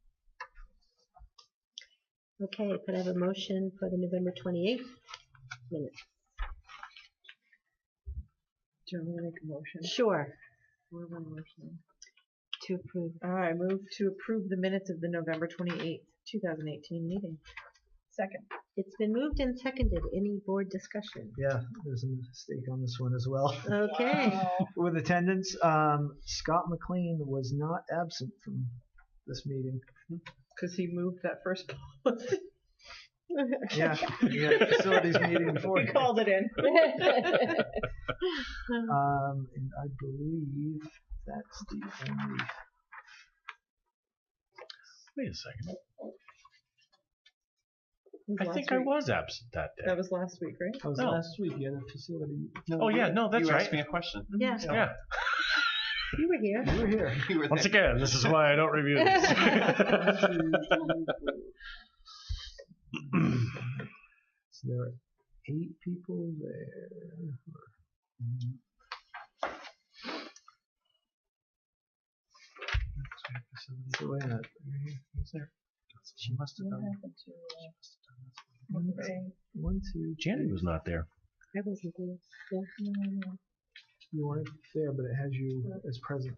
Okay, could I have a motion for the November 28th minutes? Do you want me to make a motion? Sure. What am I motioning? To approve. I move to approve the minutes of the November 28th, 2018 meeting. Second. It's been moved and seconded. Any board discussion? Yeah, there's a mistake on this one as well. Okay. Wow. With attendance, Scott McLean was not absent from this meeting. Because he moved that first policy. Yeah, we had a facilities meeting before. We called it in. And I believe that's the only. Wait a second. Was I last think I week. was absent that day. That was last week, right? That was Oh. last week. You had a facility. Oh, yeah. No, that's you right. asked me a question. Yeah, Yeah. you were here. You were here. You were Once there. again, this is why I don't review this. So there are 8 people there. So wait a minute. Who's there? She must have What done. happened to One, two. Janet was not there. I wasn't there. Yeah. You weren't there, but it has you as present.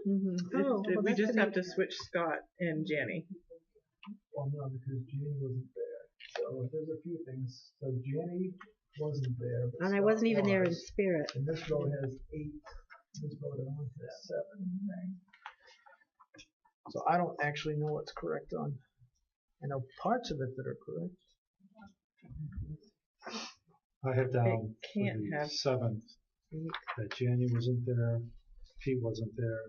Mm-hmm. Oh, well, We that's just an have to switch Scott and Janny. Well, no, because Jenny wasn't there. So there's a few things. So Jenny wasn't there. But And I Scott wasn't even there in was. spirit. And this row has 8. This row only has 7. So I don't actually know what's correct on. I know parts of it that are correct. I have down for can't the have 7th that Jenny wasn't there, Pete wasn't there,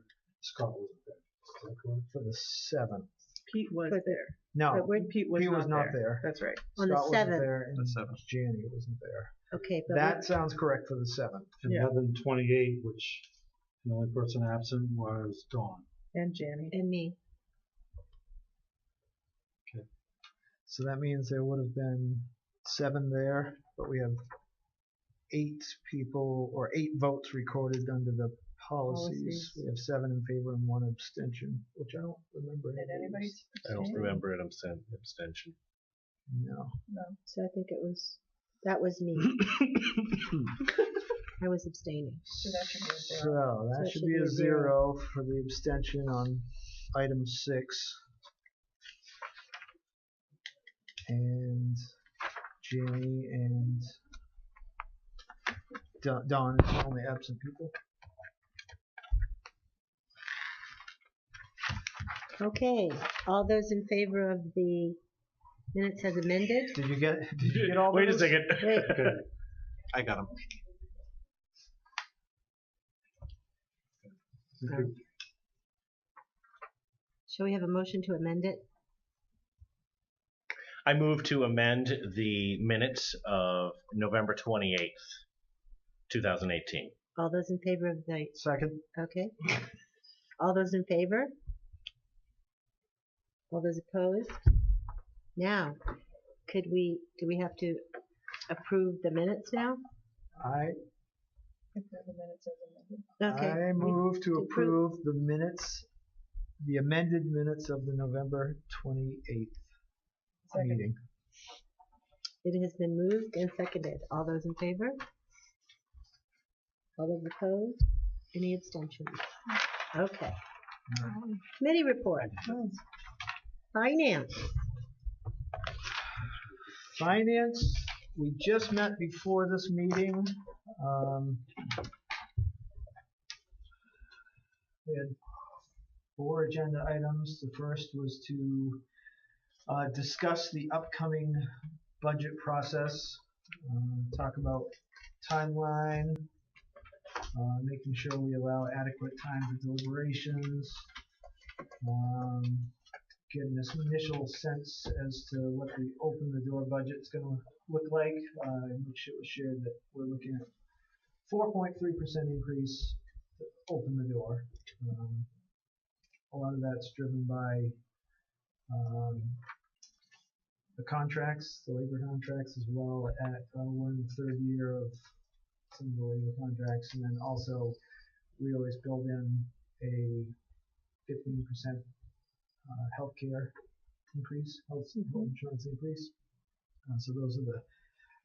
Scott wasn't there. Is that correct? For the 7th. Pete was But- there. No, But where- Pete was, Pete was not there. there. That's right. On the Scott wasn't 7th. there, and The 7th. Jenny wasn't there. Okay, but That sounds correct for the 7th. And Yeah. 11/28, which the only person absent was Dawn. And Janny. and me. So that means there would have been 7 there, but we have 8 people or 8 votes recorded under the policies. Policies. We have 7 in favor and 1 abstention, which I don't remember. Did anybody? I don't remember an abstention. No. So I think that was me. I was abstaining. So that should be a So zero. that should be a 0 for the abstention on item 6. And Jenny and Don is the only absent people. Okay, all those in favor of the minutes as amended? Did you get all Wait a those? second. Wait, I got them. shall we have a motion to amend it? I move to amend the minutes of November 28th, 2018. All those in favor of the, Second. okay. All those in favor? All those opposed? Now, do we have to approve the minutes now? Okay. I move to approve the minutes, the amended minutes of the November 28th meeting. It has been moved and seconded. All those in favor? All those opposed? Any abstentions? Okay. Committee report. Finance. Finance, we just met before this meeting. We had 4 agenda items. The first was to discuss the upcoming budget process, talk about timeline, making sure we allow adequate time for deliberations, getting this initial sense as to what the open the door budget is going to look like, in which it was shared that we're looking at 4.3% increase to open the door. A lot of that's driven by the contracts, the labor contracts, as well at we're in the 3rd year of some of the labor contracts, and then also we always build in a 15% healthcare increase, health insurance increase. So those are the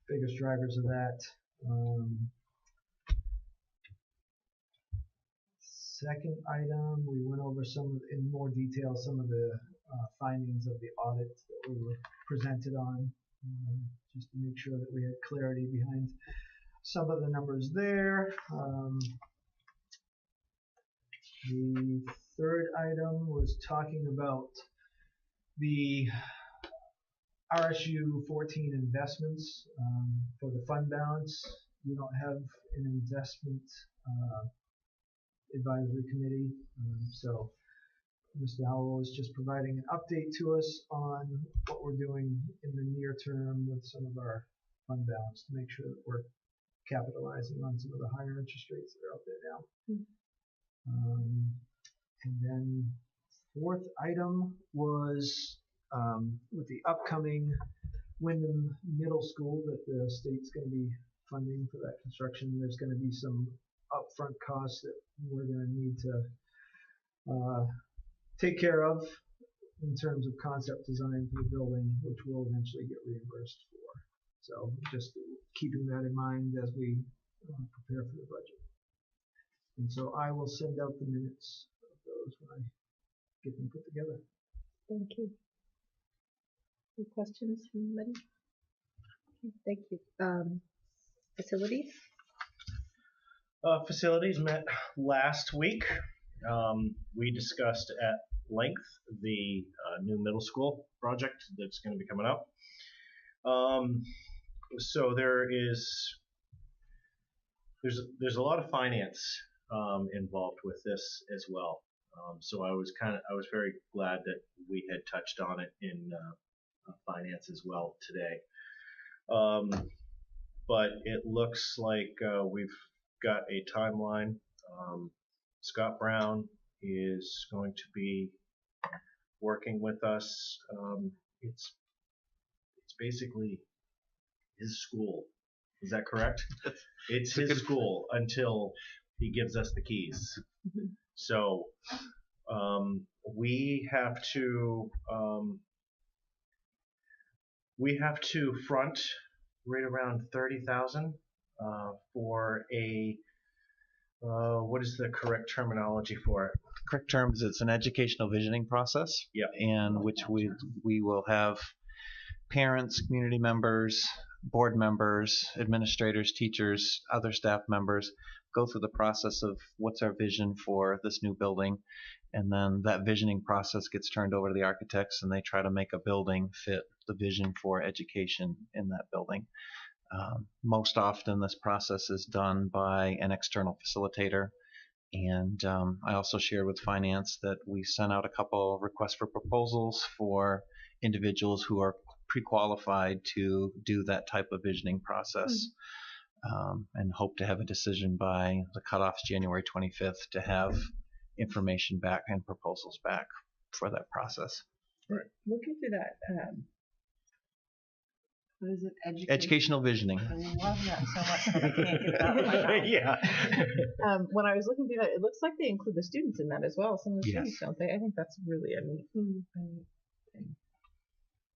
biggest drivers of that. Second item, we went over in more detail some of the findings of the audit that we were presented on, just to make sure that we had clarity behind some of the numbers there. The third item was talking about the RSU 14 investments for the fund balance. We don't have an investment advisory committee, so Mr. Howell is just providing an update to us on what we're doing in the near term with some of our fund balance to make sure that we're capitalizing on some of the higher interest rates that are out there now. And then fourth item was with the upcoming Wyndham Middle School that the state's going to be funding for that construction. There's going to be some upfront costs that we're going to need to take care of in terms of concept design for the building, which we'll eventually get reimbursed for. So just keeping that in mind as we prepare for the budget. And so I will send out the minutes of those when I get them put together. Thank you. Any questions from anybody? Thank you. Facilities? Facilities met last week. We discussed at length the new middle school project that's going to be coming up. So there's a lot of finance involved with this as well. So I was very glad that we had touched on it in finance as well today. But it looks like we've got a timeline. Scott Brown is going to be working with us. It's basically his school. Is that correct? It's his school until he gives us the keys. So we have to front right around $30,000 for a what is the correct terminology for it? The correct term is it's an educational visioning process. Yep. In which we will have parents, community members, board members, administrators, teachers, other staff members go through the process of what's our vision for this new building, and then that visioning process gets turned over to the architects and they try to make a building fit the vision for education in that building. Most often this process is done by an external facilitator, and I also shared with finance that we sent out a couple requests for proposals for individuals who are pre-qualified to do that type of visioning process. And hope to have a decision by the cutoff's January 25th to have information back and proposals back for that process. Right. Looking through that, what is it? Educational visioning. I love that so much, but I can't get it out of my mouth. Yeah. When I was looking through that, it looks like they include the students in that as well. Some of the students don't they? I think that's really a neat thing.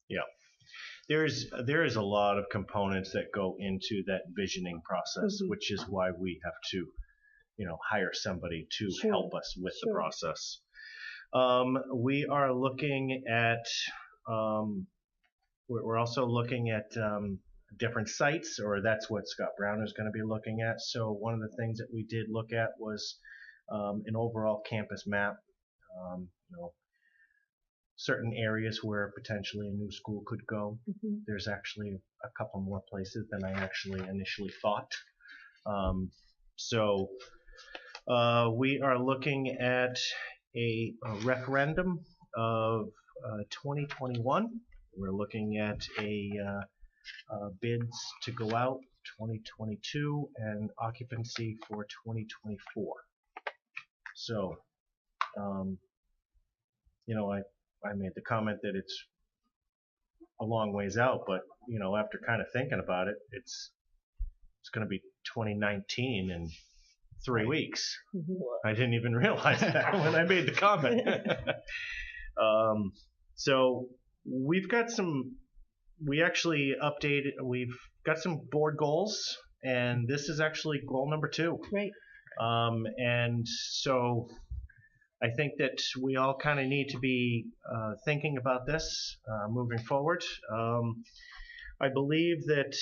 Yeah. There is a lot of components that go into that visioning process, which is why we have to, hire somebody to help us with the process. We are looking at, we're also looking at different sites, or that's what Scott Brown is going to be looking at. So one of the things that we did look at was an overall campus map. Certain areas where potentially a new school could go. There's actually a couple more places than I actually initially thought. So we are looking at a referendum of 2021. We're looking at bids to go out 2022 and occupancy for 2024. So, I made the comment that it's a long ways out, but after kind of thinking about it, it's going to be 2019 in 3 weeks. I didn't even realize that when I made the comment. So we've got some board goals, and this is actually goal number 2. Right. And so I think that we all kind of need to be thinking about this moving forward. I believe that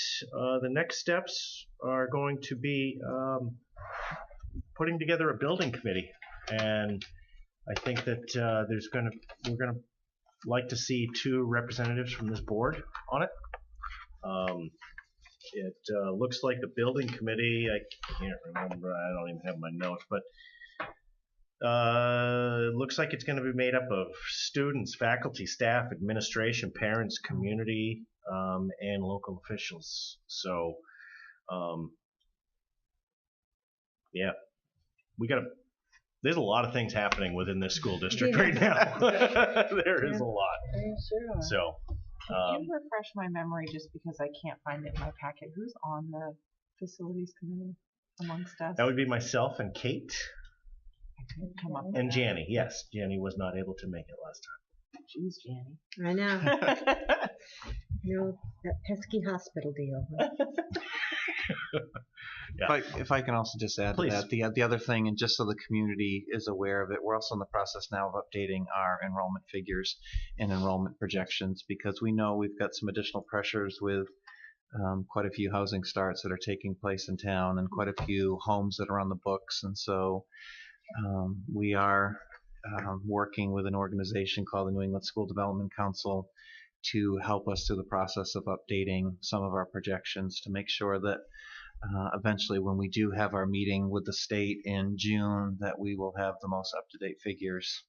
the next steps are going to be putting together a building committee, and I think that we're gonna like to see 2 representatives from this board on it. It looks like the building committee, I can't remember, I don't even have my notes, but it looks like it's going to be made up of students, faculty, staff, administration, parents, community, and local officials. So, there's a lot of things happening within this school district right now. There is a lot. Sure. So, can you refresh my memory just because I can't find it in my packet? Who's on the facilities committee amongst us? That would be myself and Kate. Come up And Janny, yes. Janny was not able to make it last time. Jeez, Janny. I know. That pesky hospital deal. Yeah. If I can also just add Please. to that, the other thing, and just so the community is aware of it, we're also in the process now of updating our enrollment figures and enrollment projections, because we know we've got some additional pressures with quite a few housing starts that are taking place in town and quite a few homes that are on the books. And so we are working with an organization called the New England School Development Council to help us through the process of updating some of our projections to make sure that eventually when we do have our meeting with the state in June, that we will have the most up-to-date figures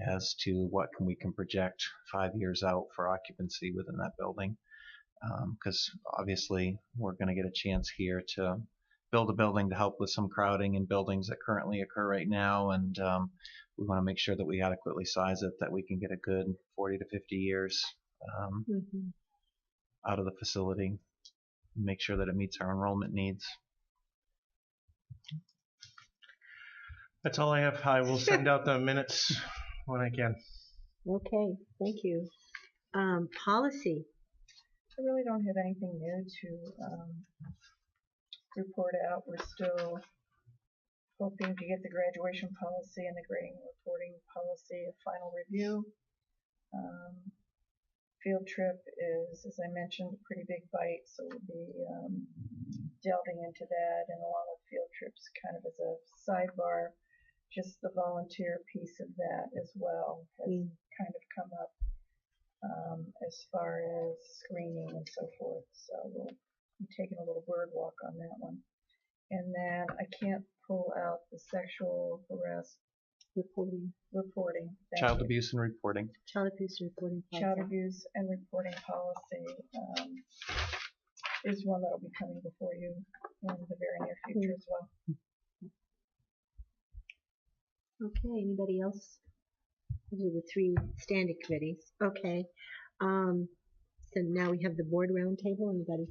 as to what we can project 5 years out for occupancy within that building. Because obviously we're going to get a chance here to build a building to help with some crowding in buildings that currently occur right now, and we want to make sure that we adequately size it, that we can get a good 40 to 50 years out of the facility, make sure that it meets our enrollment needs. That's all I have. I will send out the minutes when I can. Okay, thank you. Policy. I really don't have anything new to report out. We're still hoping to get the graduation policy and the grading and reporting policy a final review. Field trip is, as I mentioned, a pretty big bite, so we'll be delving into that, and along with field trips, kind of as a sidebar, just the volunteer piece of that as well has kind of come up as far as screening and so forth. So we'll be taking a little bird walk on that one. And then I can't pull out the sexual harassment Reporting. Thank Child you. abuse and reporting. Child abuse reporting. Child abuse and reporting policy is one that will be coming before you in the very near future as well. Okay, anybody else? Those are the 3 standing committees. Okay. So now we have the board roundtable. Anybody?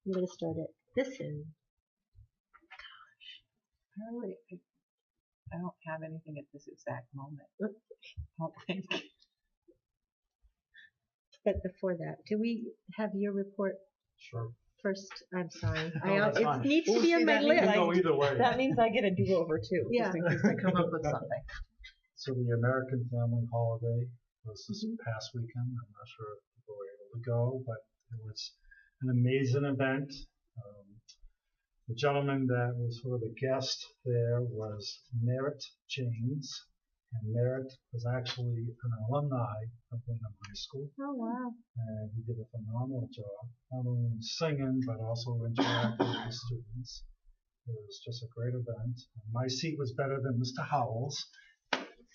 I'm going to start it this end. I don't have anything at this exact moment. I don't think. But before that, do we have your report Sure. first? I'm sorry. that's fine. It needs to be on my that means list. I- Go either way. That means I get a do-over too, Yeah. just in case I come up with something. So the American Family Holiday was this past weekend. I'm not sure if people were able to go, but it was an amazing event. The gentleman that was sort of the guest there was Merritt James, and Merritt was actually an alumni of Wyndham High School, Oh, wow. and he did a phenomenal job, not only singing but also interacting with the students. It was just a great event. My seat was better than Mr. Howell's,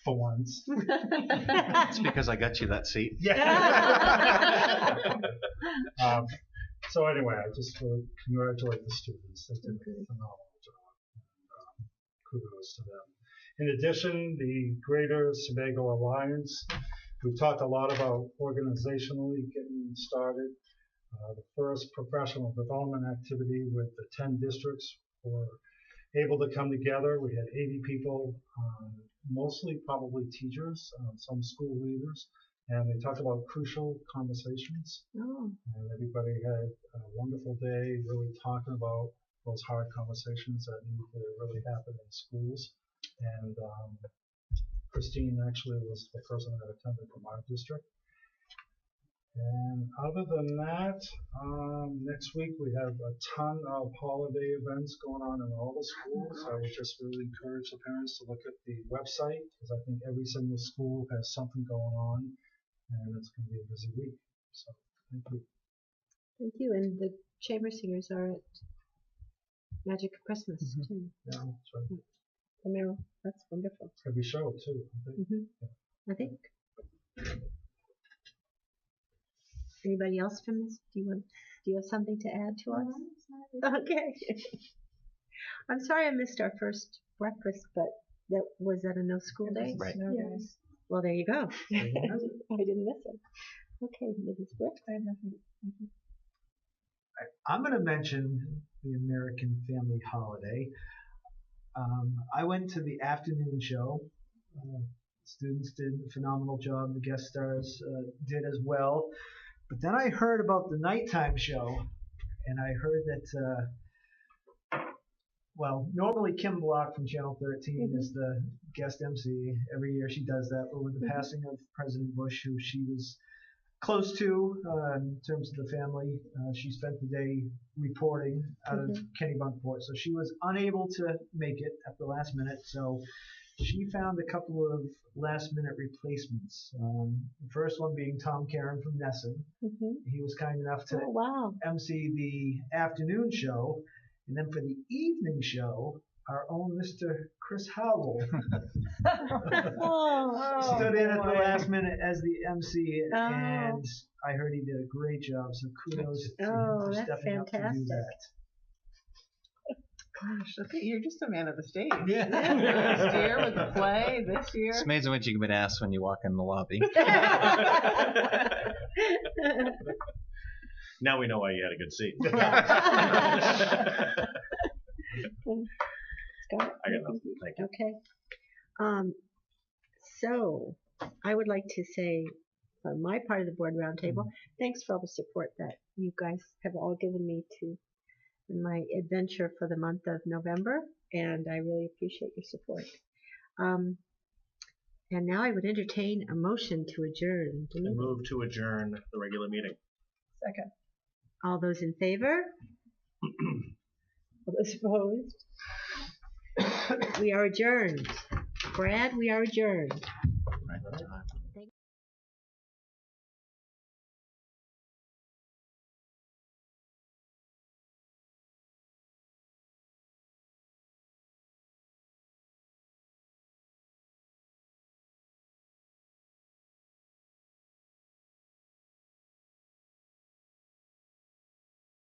for once. It's because I got you that seat. Yeah. So anyway, I just really congratulate the students. They did a phenomenal job. And, kudos to them. In addition, the Greater Sebago Alliance, we talked a lot about organizationally getting started. The first professional development activity with the 10 districts were able to come together. We had 80 people, mostly probably teachers, some school leaders, and they talked about crucial conversations. Oh. And everybody had a wonderful day really talking about those hard conversations that need to really happen in schools. And Christine actually was the person that attended from our district. And other than that, next week we have a ton of holiday events going on in all the schools. I would just really encourage the parents to look at the website, because I think every single school has something going on, and it's going to be a busy week. So thank you. Thank you. And the chamber singers are at Magic of Christmas, too. Yeah, that's right. The Merrill. That's wonderful. Every show, too. I think. I think. Anybody else from this? Do you have something to add to us? Okay. I'm sorry I missed our first breakfast, but that was at a no school day. Right. Yes. Well, there you go. I didn't miss it. Okay, Mrs. Britt. I have nothing. I'm going to mention the American Family Holiday. I went to the afternoon show. Students did a phenomenal job. The guest stars did as well. But then I heard about the nighttime show, and I heard that, normally Kim Block from Channel 13 is the guest MC. Every year she does that, but with the passing of President Bush, who she was close to in terms of the family, she spent the day reporting out of Kennebunkport, so she was unable to make it at the last minute, so she found a couple of last-minute replacements. The first one being Tom Caron from Nesson. He was kind enough to MC the afternoon show, and then for the evening show, our own Mr. Chris Howell stood in at the last minute as the MC, and I heard he did a great job, so kudos to him for stepping up to do that. Gosh, okay, you're just a man of the stage. Yeah. Last year with the play, this year. It's amazing what you can ask when you walk in the lobby. Now we know why you had a good seat. Scott? I got nothing. Thank you. Okay. So I would like to say, for my part of the board roundtable, thanks for all the support that you guys have all given me in my adventure for the month of November, and I really appreciate your support. And now I would entertain a motion to adjourn. I move to adjourn the regular meeting. Second. All those in favor? All those opposed? We are adjourned. Brad, we are adjourned. Right on time.